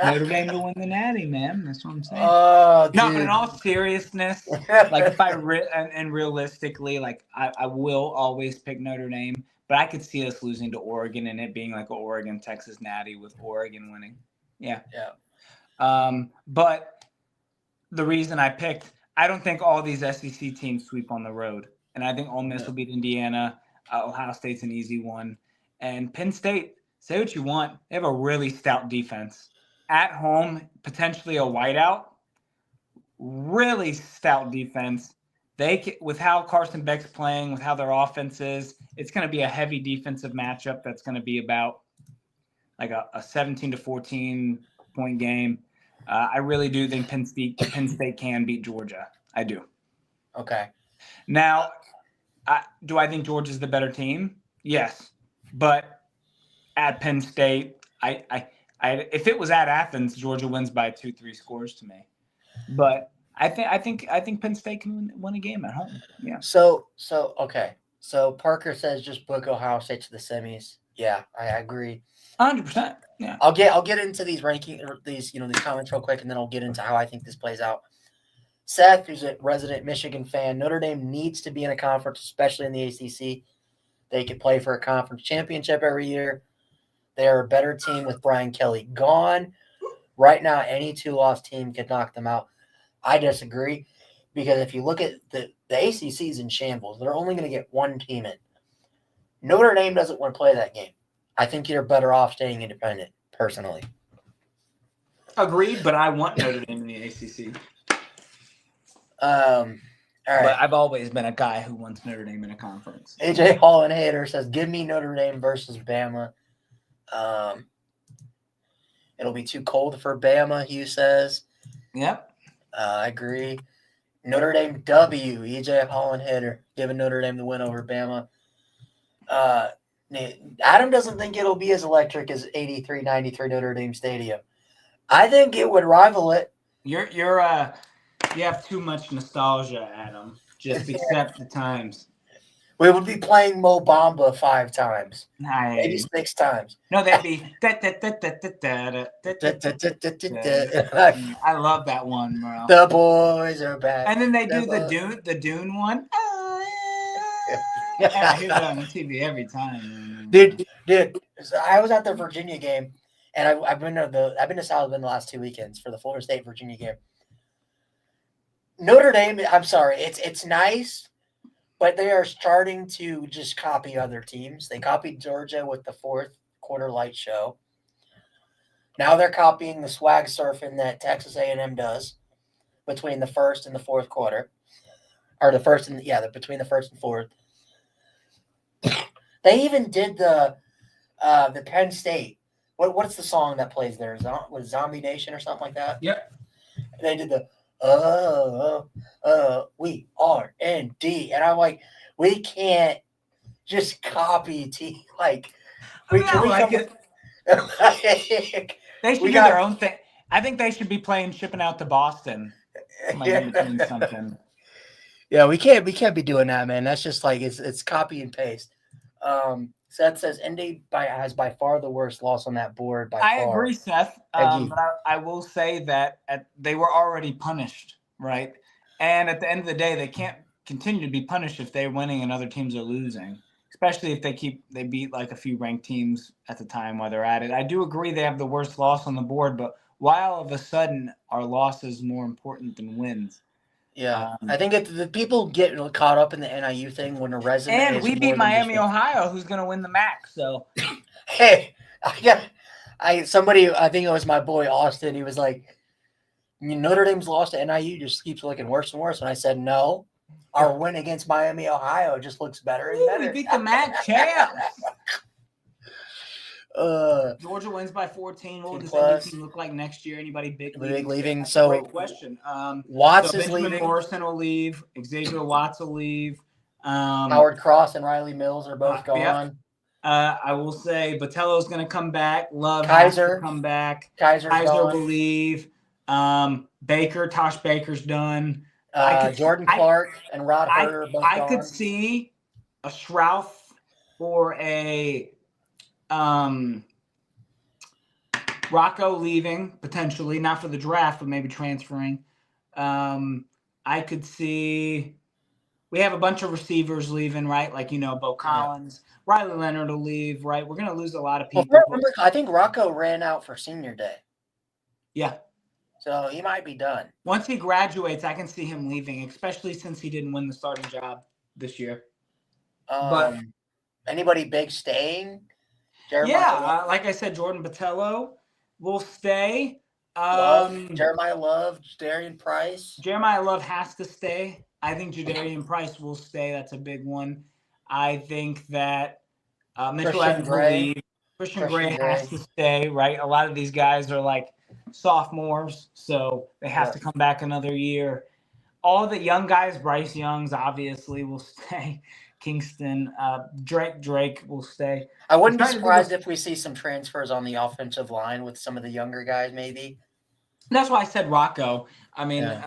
Notre Dame to win the Natty, man. That's what I'm saying. Oh, No, but in dude. all seriousness, like if and realistically, like I will always pick Notre Dame, but I could see us losing to Oregon and it being like an Oregon Texas Natty with Oregon winning. Yeah. But the reason I picked, I don't think all these SEC teams sweep on the road, and I think Ole Miss will beat Indiana. Ohio State's an easy one, and Penn State. Say what you want, they have a really stout defense at home, potentially a whiteout. Really stout defense. With how Carson Beck's playing, with how their offense is, it's going to be a heavy defensive matchup. That's going to be about like a 17 to 14 point game. I really do think Penn State can beat Georgia. I do. Okay. Now, do I think Georgia's the better team? Yes, but at Penn State, if it was at Athens, Georgia wins by 2-3 scores to me. But I think Penn State can win a game at home. Yeah. So okay. So Parker says just book Ohio State to the semis. Yeah, I agree. 100%. Yeah. I'll get into these these comments real quick, and then I'll get into how I think this plays out. Seth, who's a resident Michigan fan, Notre Dame needs to be in a conference, especially in the ACC. They could play for a conference championship every year. They are a better team with Brian Kelly gone. Right now, any two-loss team could knock them out. I disagree, because if you look at the ACC's in shambles, they're only going to get one team in. Notre Dame doesn't want to play that game. I think you're better off staying independent, personally. Agreed, but I want Notre Dame in the ACC. All right. But I've always been a guy who wants Notre Dame in a conference. AJ Hall and Hater says, "Give me Notre Dame versus Bama." It'll be too cold for Bama, Hugh says. Yep. I agree. Notre Dame W. EJ Hall and Hater giving Notre Dame the win over Bama. Adam doesn't think it'll be as electric as 83-93 Notre Dame Stadium. I think it would rival it. You have too much nostalgia, Adam. Just accept the times. We would be playing Mo Bamba 5 times. Nice. Maybe 6 times. No, that'd be. I love that one, bro. The boys are back. And then they do the Dune one. I hear that on the TV every time. Dude, so I was at the Virginia game, and I've been to South Bend the last 2 weekends for the Florida State Virginia game. Notre Dame, I'm sorry, it's nice, but they are starting to just copy other teams. They copied Georgia with the fourth quarter light show. Now they're copying the swag surfing that Texas A&M does between the first and the fourth quarter, or between the first and fourth. They even did the Penn State. What's the song that plays there? Was Zombie Nation or something like that? Yep. They did the we are ND, and I'm like, we can't just copy like. They should do their own thing. I think they should be playing Shipping Out to Boston. Something. Yeah, we can't be doing that, man. That's just like it's copy and paste. Seth says ND has by far the worst loss on that board. I agree, Seth. But I will say that they were already punished, right? And at the end of the day, they can't continue to be punished if they're winning and other teams are losing, especially if they beat like a few ranked teams at the time while they're at it. I do agree they have the worst loss on the board, but why all of a sudden are losses more important than wins? Yeah, I think the people get caught up in the NIU thing when a resume. And we beat Miami, Ohio, who's going to win the MAC. So, hey, I think it was my boy Austin. He was like, Notre Dame's loss to NIU just keeps looking worse and worse. And I said, no, our win against Miami, Ohio just looks better and better. We beat the MAC champs. Georgia wins by 14. What does that team look like next year? Anybody big leaving? So great question. Watts is leaving. Benjamin Morrison will leave. Xavier Watts will leave. Howard Cross and Riley Mills are both gone. Yep. I will say Botello's going to come back. Kaiser come back. Kaiser will leave. Tosh Baker's done. Jordan Clark and Rod Herder are both gone. I could see a Schrouth or a Rocco leaving potentially, not for the draft, but maybe transferring. I could see we have a bunch of receivers leaving, right? Like Bo Collins, Riley Leonard will leave, right? We're gonna lose a lot of Well, people. remember, I think Rocco ran out for senior day, Yeah. so he might be done. Once he graduates, I can see him leaving, especially since he didn't win the starting job this year. But Anybody big staying? like I said, Jordan Botello will stay. Jeremiah Love, Darian Price. Jeremiah Love has to stay. I think Jadarian Price will stay. That's a big one. I think that Mitchell Evans will leave. Christian Gray has to stay, right? A lot of these guys are like sophomores, so they have to come back another year. All the young guys, Bryce Young's obviously will stay. Kingston, Drake will stay. I wouldn't be surprised if we see some transfers on the offensive line with some of the younger guys, maybe. That's why I said Rocco. I mean,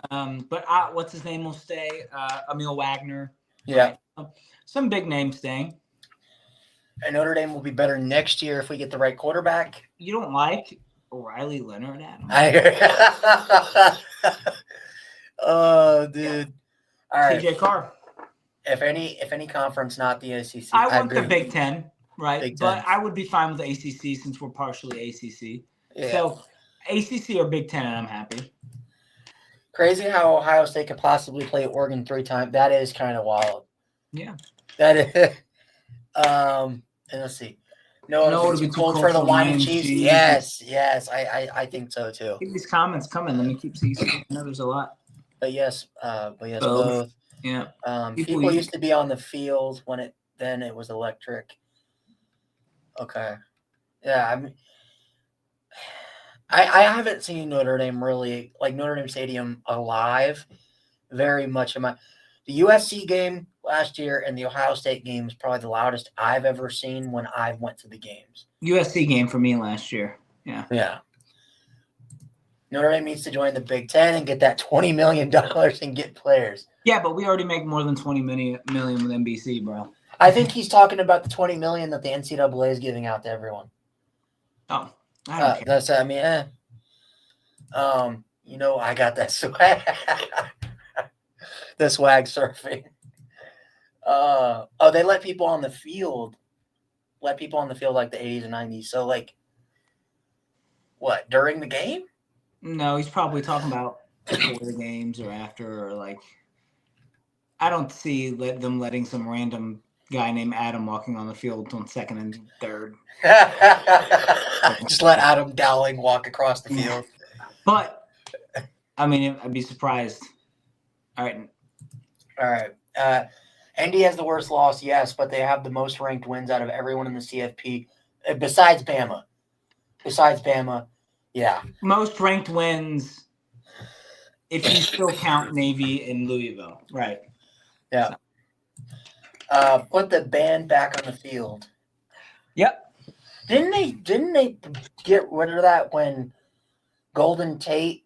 but what's his name will stay? Emil Wagner. Yeah. Right? Some big names staying. And Notre Dame will be better next year if we get the right quarterback. You don't like Riley Leonard, Adam? Oh, dude. All right. TJ Carr. If any conference, not the ACC. I want the Big Ten, right? Big But Ten. I would be fine with the ACC since we're partially ACC. Yeah. So ACC or Big Ten, and I'm happy. Crazy how Ohio State could possibly play Oregon 3 times. That is kind of wild. Yeah. That is. And let's see. No, it would be cold for the wine and cheese. Yes, I think so too. Keep these comments coming. Let me keep seeing. I know there's a lot. But yes, both. Yeah. People used to be on the field when then it was electric. Okay. Yeah, I mean, I haven't seen Notre Dame really, like Notre Dame Stadium alive very much. The USC game last year and the Ohio State game is probably the loudest I've ever seen when I went to the games. USC game for me last year. Yeah. Yeah. Notre Dame needs to join the Big Ten and get that $20 million and get players. Yeah, but we already make more than $20 million with NBC, bro. I think he's talking about the $20 million that the NCAA is giving out to everyone. Oh, I don't care. I got that swag. The swag surfing. They let people on the field. Like the 80s and 90s. So, like, what, during the game? No, he's probably talking about before the games or after, or like, I don't see them letting some random guy named Adam walking on the field on second and third. Just let Adam Dowling walk across the field. But, I mean, I'd be surprised. All right. Indy has the worst loss, yes, but they have the most ranked wins out of everyone in the CFP, besides Bama. Yeah. Most ranked wins if you still count Navy and Louisville. Right. Yeah. Put the band back on the field. Yep. Didn't they get rid of that when Golden Tate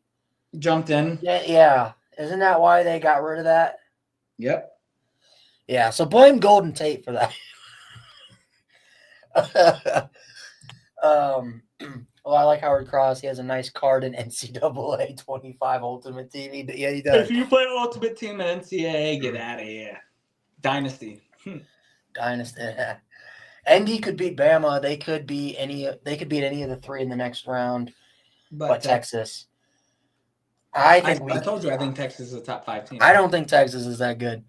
jumped in? Yeah. Isn't that why they got rid of that? Yep. Yeah, so blame Golden Tate for that. Well, I like Howard Cross. He has a nice card in NCAA 25 Ultimate Team. He does. If you play Ultimate Team in NCAA, get out of here. Dynasty. Indy could beat Bama. They could beat any of the three in the next round. But Texas. I told you I think Texas is a top 5 team. I don't think Texas is that good.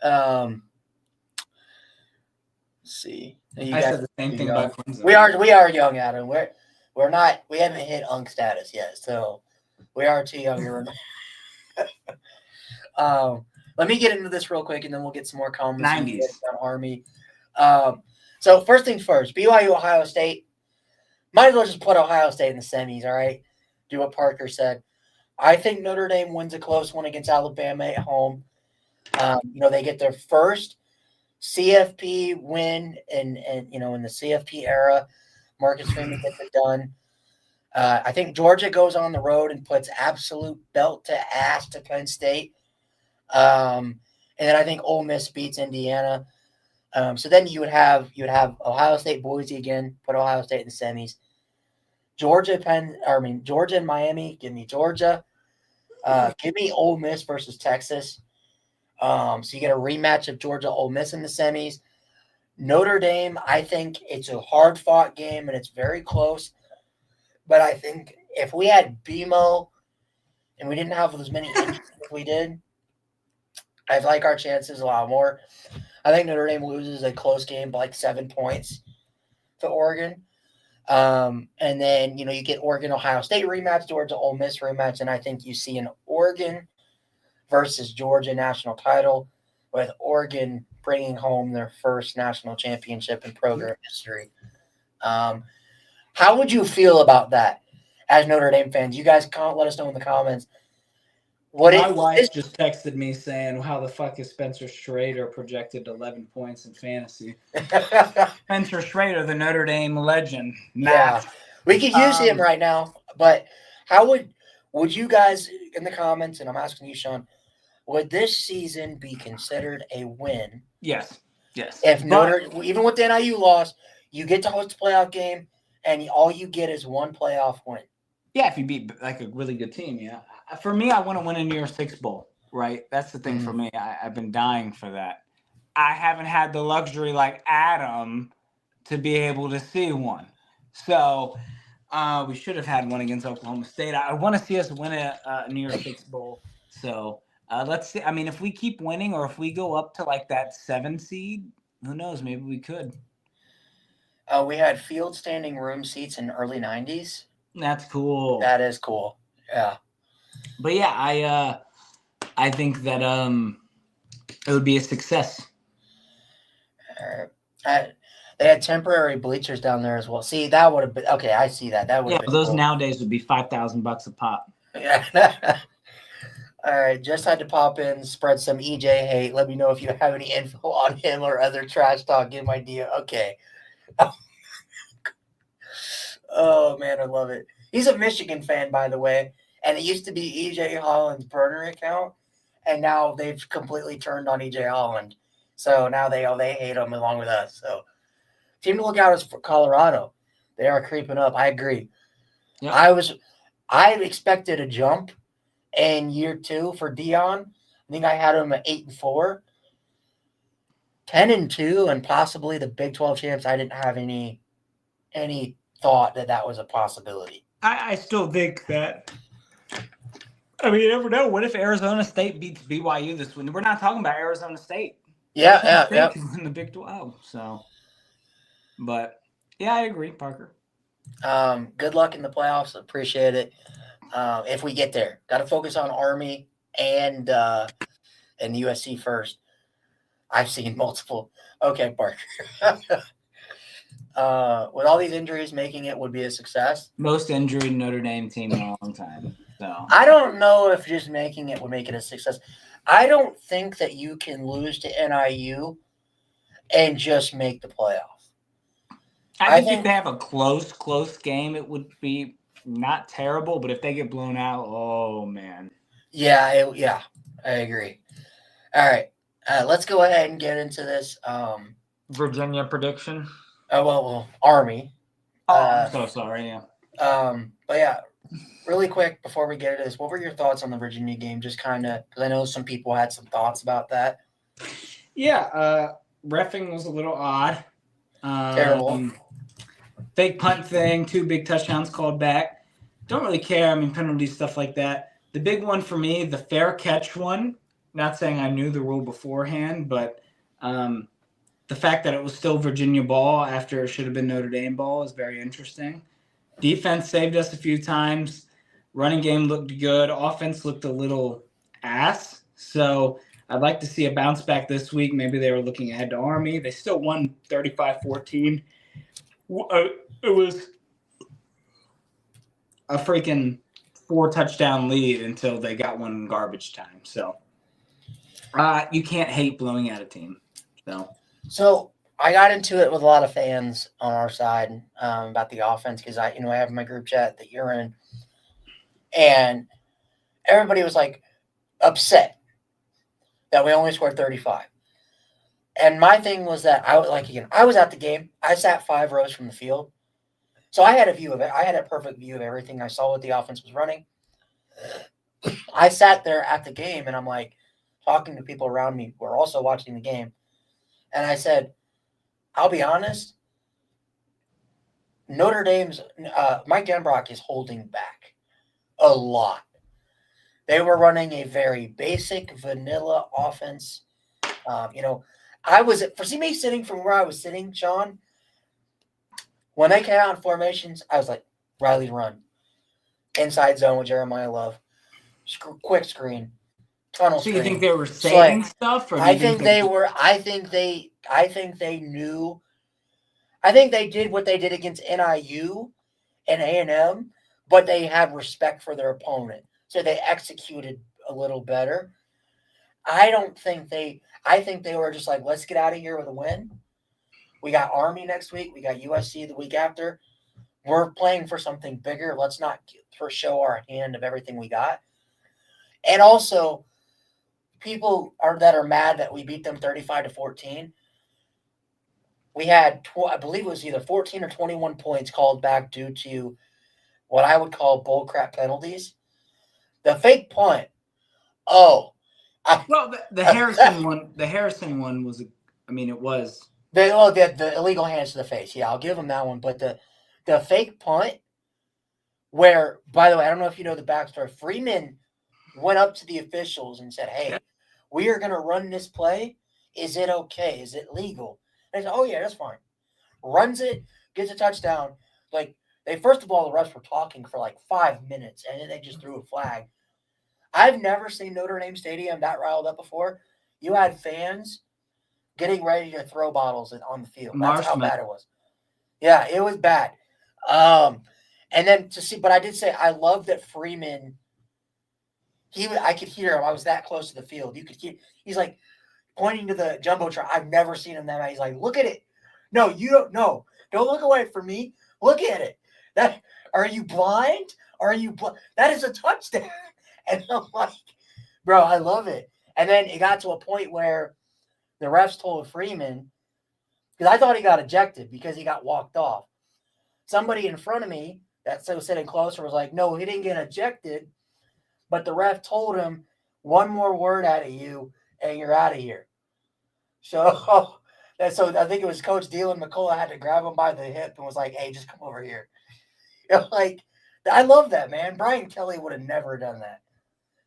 Let's see. I said the same thing about Clemson. We are young, Adam. We haven't hit UNC status yet, so we are too young to remember. Let me get into this real quick, and then we'll get some more comments 90s on Army. So first things first, BYU Ohio State. Might as well just put Ohio State in the semis, all right? Do what Parker said. I think Notre Dame wins a close one against Alabama at home. They get their first CFP win in the CFP era. Marcus Freeman gets it done. I think Georgia goes on the road and puts absolute belt to ass to Penn State. And then I think Ole Miss beats Indiana. So then you would have Ohio State Boise again, put Ohio State in the semis. Georgia and Miami. Give me Georgia. Give me Ole Miss versus Texas. So you get a rematch of Georgia Ole Miss in the semis. Notre Dame, I think it's a hard fought game and it's very close. But I think if we had BMO and we didn't have as many injuries as we did, I like our chances a lot more. I think Notre Dame loses a close game by like 7 points to Oregon. And then, you get Oregon, Ohio State rematch, Georgia, Ole Miss rematch. And I think you see an Oregon versus Georgia national title with Oregon bringing home their first national championship in program history. How would you feel about that as Notre Dame fans? You guys can't let us know in the comments. My wife just texted me saying, how the fuck is Spencer Schrader projected 11 points in fantasy? Spencer Schrader, the Notre Dame legend. Yeah, we could use him right now. But how would you guys in the comments, and I'm asking you, Sean, would this season be considered a win? Yes. If even with the NIU loss, you get to host a playoff game, and all you get is one playoff win. Yeah, if you beat like a really good team, yeah. For me, I want to win a New Year's Six Bowl, right? That's the thing for me. I've been dying for that. I haven't had the luxury like Adam to be able to see one. So we should have had one against Oklahoma State. I want to see us win a New Year's Six Bowl. So let's see. I mean, if we keep winning or if we go up to like that 7 seed, who knows? Maybe we could. We had field standing room seats in the early 90s. That's cool. That is cool. Yeah. But yeah, I think that it would be a success. They had temporary bleachers down there as well. See, that would have been okay. I see that. That would have been those cool. Nowadays would be $5,000 a pop. Yeah. All right, just had to pop in, spread some EJ hate. Let me know if you have any info on him or other trash talk. Give my idea. Okay. Oh man, I love it. He's a Michigan fan, by the way, and it used to be EJ Holland's burner account, and now they've completely turned on EJ Holland. So now they hate him along with us. So team to look out is for Colorado. They are creeping up. I agree. Yep. I expected a jump in year 2 for Dion. I think I had him at 8-4, 10-2, and possibly the Big 12 champs. I didn't have any thought that was a possibility. I still think that. I mean, you never know. What if Arizona State beats BYU this week? We're not talking about Arizona State. Yeah. In the Big 12. So, but yeah, I agree, Parker. Good luck in the playoffs. Appreciate it. If we get there, got to focus on Army and USC first. I've seen multiple. Okay, Parker. With all these injuries, making it would be a success. Most injured Notre Dame team in a long time. So I don't know if just making it would make it a success. I don't think that you can lose to NIU and just make the playoff. I think if they have a close game, it would be not terrible. But if they get blown out, oh man. Yeah, I agree. All right, let's go ahead and get into this. Virginia prediction. Well, Army. I'm so sorry. Yeah. But yeah, really quick before we get into this, what were your thoughts on the Virginia game? Just kind of because I know some people had some thoughts about that. Yeah, reffing was a little odd. Terrible. Fake punt thing, 2 big touchdowns called back. Don't really care. I mean, penalties, stuff like that. The big one for me, the fair catch one. Not saying I knew the rule beforehand, but the fact that it was still Virginia ball after it should have been Notre Dame ball is very interesting. Defense saved us a few times. Running game looked good. Offense looked a little ass. So I'd like to see a bounce back this week. Maybe they were looking ahead to Army. They still won 35-14. It was a freaking 4 touchdown lead until they got one in garbage time. So you can't hate blowing out a team. So I got into it with a lot of fans on our side about the offense because I have my group chat that you're in, and everybody was like upset that we only scored 35. And my thing was that I was at the game. I sat 5 rows from the field, So I had a view of it. I had a perfect view of everything. I saw what the offense was running. I sat there at the game and I'm like talking to people around me who are also watching the game. And I said, I'll be honest, Notre Dame's Mike Denbrock is holding back a lot. They were running a very basic vanilla offense. I was for me sitting from where I was sitting, Sean. When they came out in formations, I was like, Riley run inside zone with Jeremiah Love, quick screen, tunnel So you think screen. they were saving stuff, or do I you think they were. I think they knew. I think they did what they did against NIU and A&M, but they had respect for their opponent, so they executed a little better. I don't think they. I think they were just like, let's get out of here with a win. We got Army next week. We got USC the week after. We're playing for something bigger. Let's not show our hand of everything we got. And also, people that are mad that we beat them 35-14. We had, I believe it was either 14 or 21 points called back due to what I would call bullcrap penalties. The fake punt. Well, the Harrison one. The Harrison one was. I mean, it was. The illegal hands to the face. Yeah, I'll give them that one. But the fake punt, where, by the way, I don't know if you know the backstory. Freeman went up to the officials and said, "Hey, we are going to run this play. Is it okay? Is it legal?" And they said, "Oh yeah, that's fine." Runs it, gets a touchdown. Like first of all, the refs were talking for like 5 minutes, and then they just threw a flag. I've never seen Notre Dame Stadium that riled up before. You had fans getting ready to throw bottles on the field. That's how bad it was. Yeah, it was bad. And then but I did say I love that Freeman. I could hear him. I was that close to the field. You could hear. He's like pointing to the jumbotron. I've never seen him that bad. He's like, "Look at it. No, you don't. No, don't look away from me. Look at it. That are you blind? Are you blind? That is a touchdown." And I'm like, "Bro, I love it." And then it got to a point where the refs told Freeman, because I thought he got ejected because he got walked off. Somebody in front of me that was sitting closer was like, "No, he didn't get ejected." But the ref told him, "One more word out of you and you're out of here." So I think it was Coach Dylan McCullough had to grab him by the hip and was like, "Hey, just come over here." Like, I love that, man. Brian Kelly would have never done that.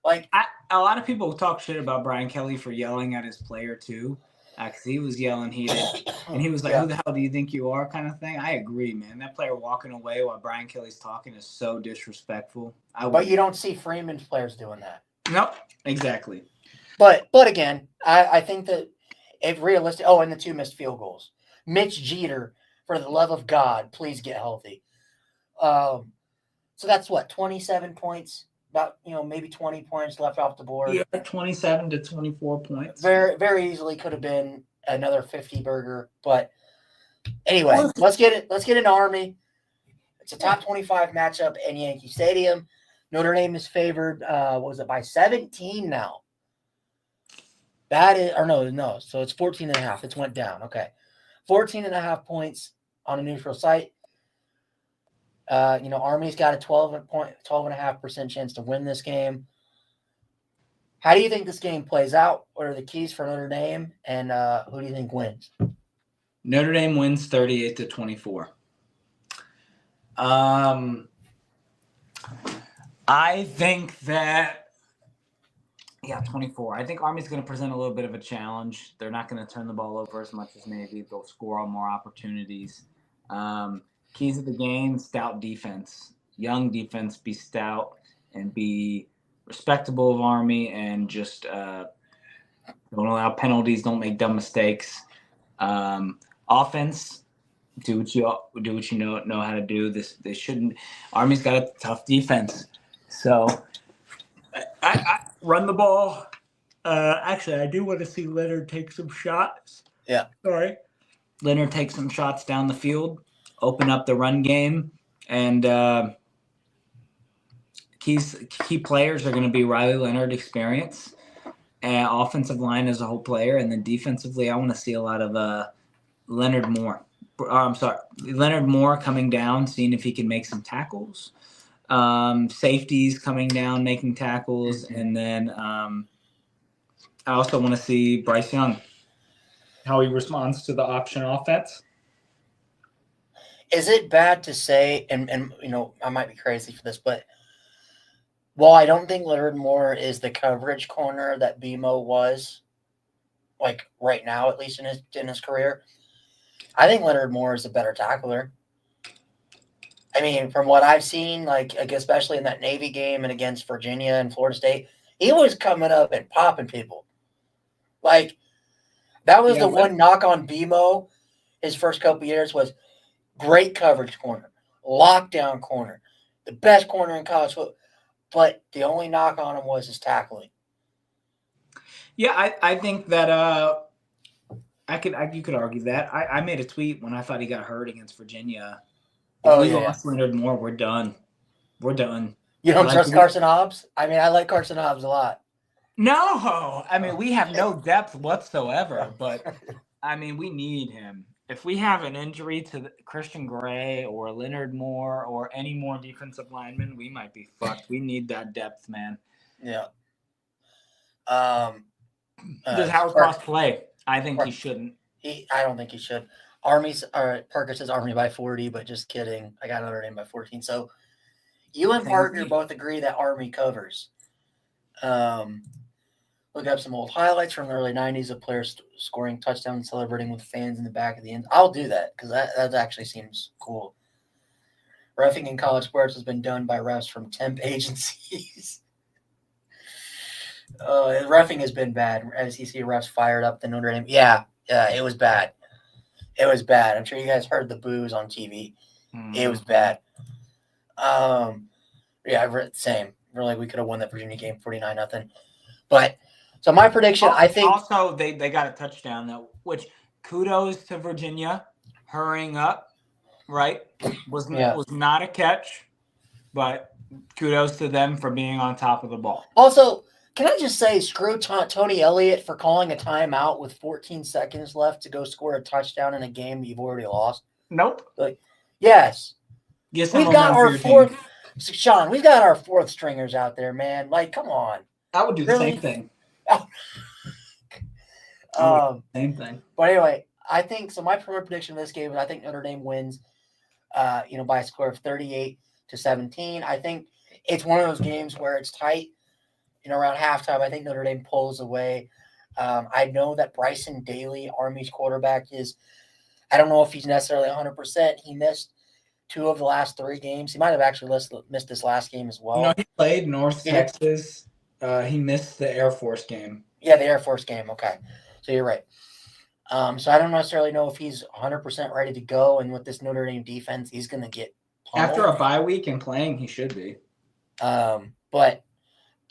Like, a lot of people talk shit about Brian Kelly for yelling at his player too, because he was yelling heated, and he was like, "Who the hell do you think you are?" kind of thing. I agree, man. That player walking away while Brian Kelly's talking is so disrespectful. But you don't see Freeman's players doing that. Nope, exactly. But again, I think that if realistic. Oh, and the 2 missed field goals. Mitch Jeter, for the love of God, please get healthy. So that's what, 27 points. About maybe 20 points left off the board. Yeah, 27 to 24 points. Very, very easily could have been another 50 burger. But anyway, let's get into Army. It's a top 25 matchup in Yankee Stadium. Notre Dame is favored. Was it by 17 now? That is, or no. So it's 14.5. It's went down. Okay, 14.5 points on a neutral site. Army's got a 12.5% chance to win this game. How do you think this game plays out? What are the keys for Notre Dame, and who do you think wins? Notre Dame wins 38-24. I think that 24. I think Army's going to present a little bit of a challenge. They're not going to turn the ball over as much as Navy. They'll score on more opportunities. Keys of the game: stout defense, young defense, be stout and be respectable of Army, and just don't allow penalties, don't make dumb mistakes. Offense, do what you know how to do. They shouldn't. Army's got a tough defense, so I run the ball. Actually, I do want to see Leonard take some shots. Yeah. Sorry. Leonard take some shots down the field, open up the run game, and key players are going to be Riley Leonard experience, and offensive line as a whole player, and then defensively, I want to see a lot of Leonard more. I'm sorry, Leonard Moore coming down, seeing if he can make some tackles. Safeties coming down, making tackles, and then I also want to see Bryce Young, how he responds to the option offense. Is it bad to say, and I might be crazy for this, but while I don't think Leonard Moore is the coverage corner that BMO was, like right now, at least in his career, I think Leonard Moore is a better tackler. I mean, from what I've seen, like especially in that Navy game and against Virginia and Florida State, he was coming up and popping people. Like that was the one knock on BMO his first couple years was great coverage corner, lockdown corner, the best corner in college football. But the only knock on him was his tackling. Yeah, I think that you could argue that. I made a tweet when I thought he got hurt against Virginia. If we lost Leonard Moore, we're done. We're done. You don't trust Carson Hobbs? I mean, I like Carson Hobbs a lot. No, I mean we have no depth whatsoever. But I mean we need him. If we have an injury to Christian Gray or Leonard Moore or any more defensive linemen, we might be fucked. We need that depth, man. Yeah. Does Howard Cross play? I think he shouldn't. I don't think he should. Parker says Army by 40, but just kidding. I got Notre Dame by 14. So you and Parker both agree that Army covers. Look up some old highlights from the early 90s of players scoring touchdowns and celebrating with fans in the back of the end. I'll do that because that actually seems cool. Reffing in college sports has been done by refs from temp agencies. Reffing has been bad. As you see, refs fired up the Notre Dame. Yeah, it was bad. It was bad. I'm sure you guys heard the boos on TV. It was bad. Same. Really, we could have won that Virginia game 49-0. But so my prediction, I think also they got a touchdown though, which kudos to Virginia hurrying up. Right, was not a catch, but kudos to them for being on top of the ball. Also, can I just say, screw Tony Elliott for calling a timeout with 14 seconds left to go score a touchdown in a game you've already lost? Nope. Yes. We've got our fourth. Sean, we've got our fourth stringers out there, man. Like, come on. I would do the same thing. Same thing. But anyway, I think so. My prediction of this game is I think Notre Dame wins, by a score of 38-17. I think it's one of those games where it's tight. Around halftime, I think Notre Dame pulls away. I know that Bryson Daly, Army's quarterback, I don't know if he's necessarily 100%. He missed 2 of the last 3 games. He might have actually missed this last game as well. No, he played North Texas. He missed the Air Force game. Yeah, the Air Force game. Okay. So you're right. So I don't necessarily know if he's 100% ready to go. And with this Notre Dame defense, he's going to get pummeled. After a bye week and playing, he should be. But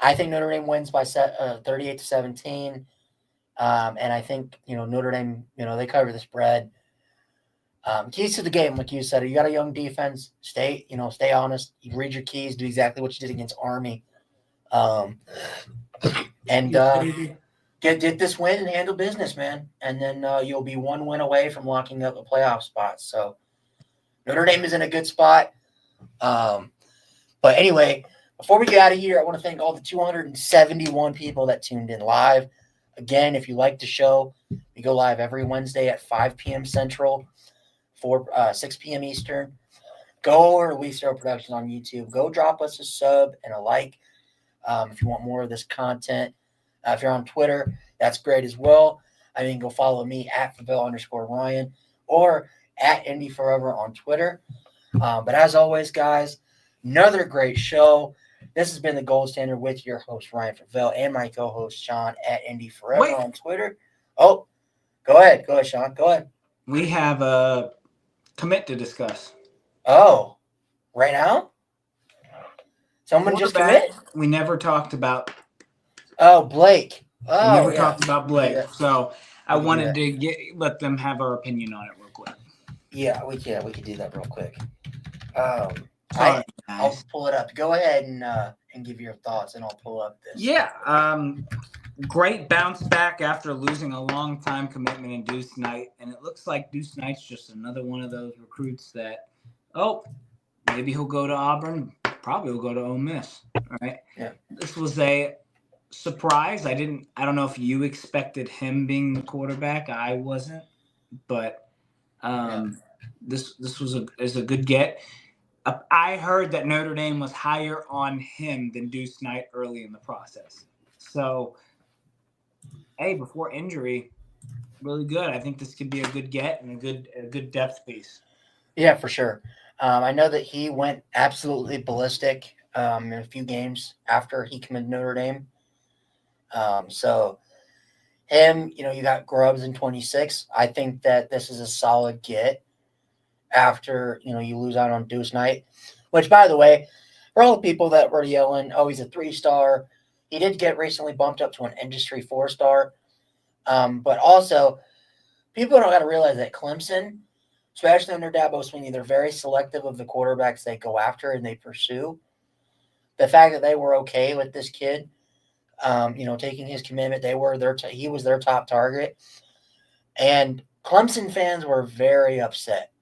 I think Notre Dame wins by 38-17. And I think, Notre Dame, they cover the spread. Keys to the game, like you said, you got a young defense. Stay honest. You read your keys, do exactly what you did against Army. Get this win and handle business, man. And then you'll be 1 win away from locking up a playoff spot. So Notre Dame is in a good spot. But anyway, before we get out of here, I want to thank all the 271 people that tuned in live. Again, if you like the show, we go live every Wednesday at 5 p.m. Central, 6 p.m. Eastern. Go over to Leaf Zero Productions on YouTube. Go drop us a sub and a like if you want more of this content. If you're on Twitter, that's great as well. I mean, go follow me at Favell_Ryan or at Indy Forever on Twitter. But as always, guys, another great show. This has been the Gold Standard with your host, Ryan Favell, and my co-host, Sean, at Indy Forever on Twitter. Oh, go ahead. Go ahead, Sean. Go ahead. We have a commit to discuss. Oh, right now? Someone just commit? We never talked about. Oh, Blake. Oh, we never talked about Blake. Yeah. So I wanted to let them have our opinion on it real quick. Yeah, we could do that real quick. I'll pull it up. Go ahead and give your thoughts, and I'll pull up this. Yeah. great bounce back after losing a long time commitment in Deuce Knight. And it looks like Deuce Knight's just another one of those recruits that, maybe he'll go to Auburn. Probably will go to Ole Miss. All right. Yeah. This was a surprise. I don't know if you expected him being the quarterback. I wasn't, but this is a good get. I heard that Notre Dame was higher on him than Deuce Knight early in the process. So, hey, before injury, really good. I think this could be a good get and a good depth piece. Yeah, for sure. I know that he went absolutely ballistic in a few games after he committed to Notre Dame. So him, you got Grubbs in 26. I think that this is a solid get after, you lose out on Deuce Knight, which, by the way, for all the people that were yelling, oh, he's a 3-star, he did get recently bumped up to an industry 4-star. But also, people don't got to realize that Clemson, especially under Dabo Swinney, they're very selective of the quarterbacks they go after and they pursue. The fact that they were okay with this kid, taking his commitment, he was their top target. And Clemson fans were very upset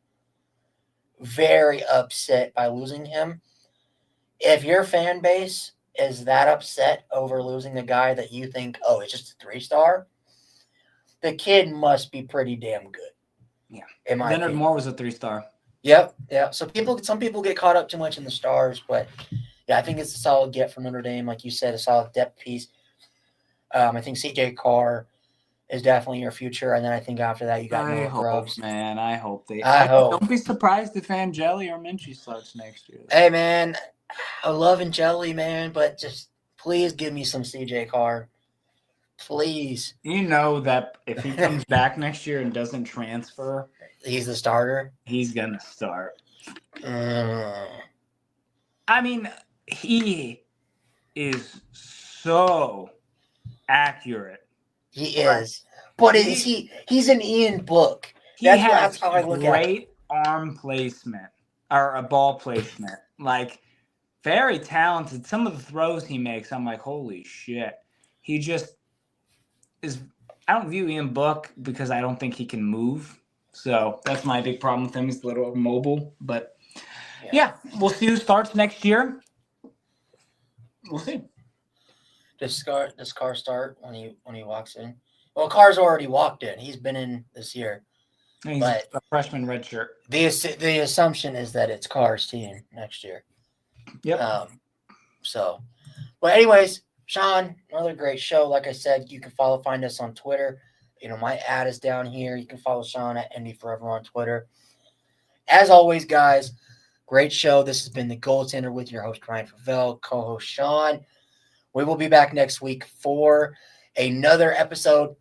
by losing him. If your fan base is that upset over losing a guy that you think, oh, it's just a 3-star, the kid must be pretty damn good. Yeah. Leonard opinion. Moore was a 3-star. Yep. Yeah. So some people get caught up too much in the stars, but yeah, I think it's a solid get from Notre Dame. Like you said, a solid depth piece. I think CJ Carr is definitely your future, and then I think after that you got Noah Grubbs. Man, I hope they. I hope. Don't be surprised if Angeli or Minchie starts next year. Hey man, I love Angeli, man, but just please give me some CJ Carr, please. You know that if he comes back next year and doesn't transfer, he's the starter. He's gonna start. I mean, he is so accurate. He is. But he's an Ian Book. That's how I look at it. Great arm placement or a ball placement. Like, very talented. Some of the throws he makes, I'm like, holy shit. He just is. I don't view Ian Book because I don't think he can move. So that's my big problem with him. He's a little mobile. But yeah, we'll see who starts next year. We'll see. Does Carr start when he walks in? Well, Carr's already walked in. He's been in this year. He's a freshman red shirt. The assumption is that it's Carr's team next year. Yep. But anyways, Sean, another great show. Like I said, you can find us on Twitter. My ad is down here. You can follow Sean at Envy Forever on Twitter. As always, guys, great show. This has been the Goaltender with your host, Ryan Favell, co-host Sean. We will be back next week for another episode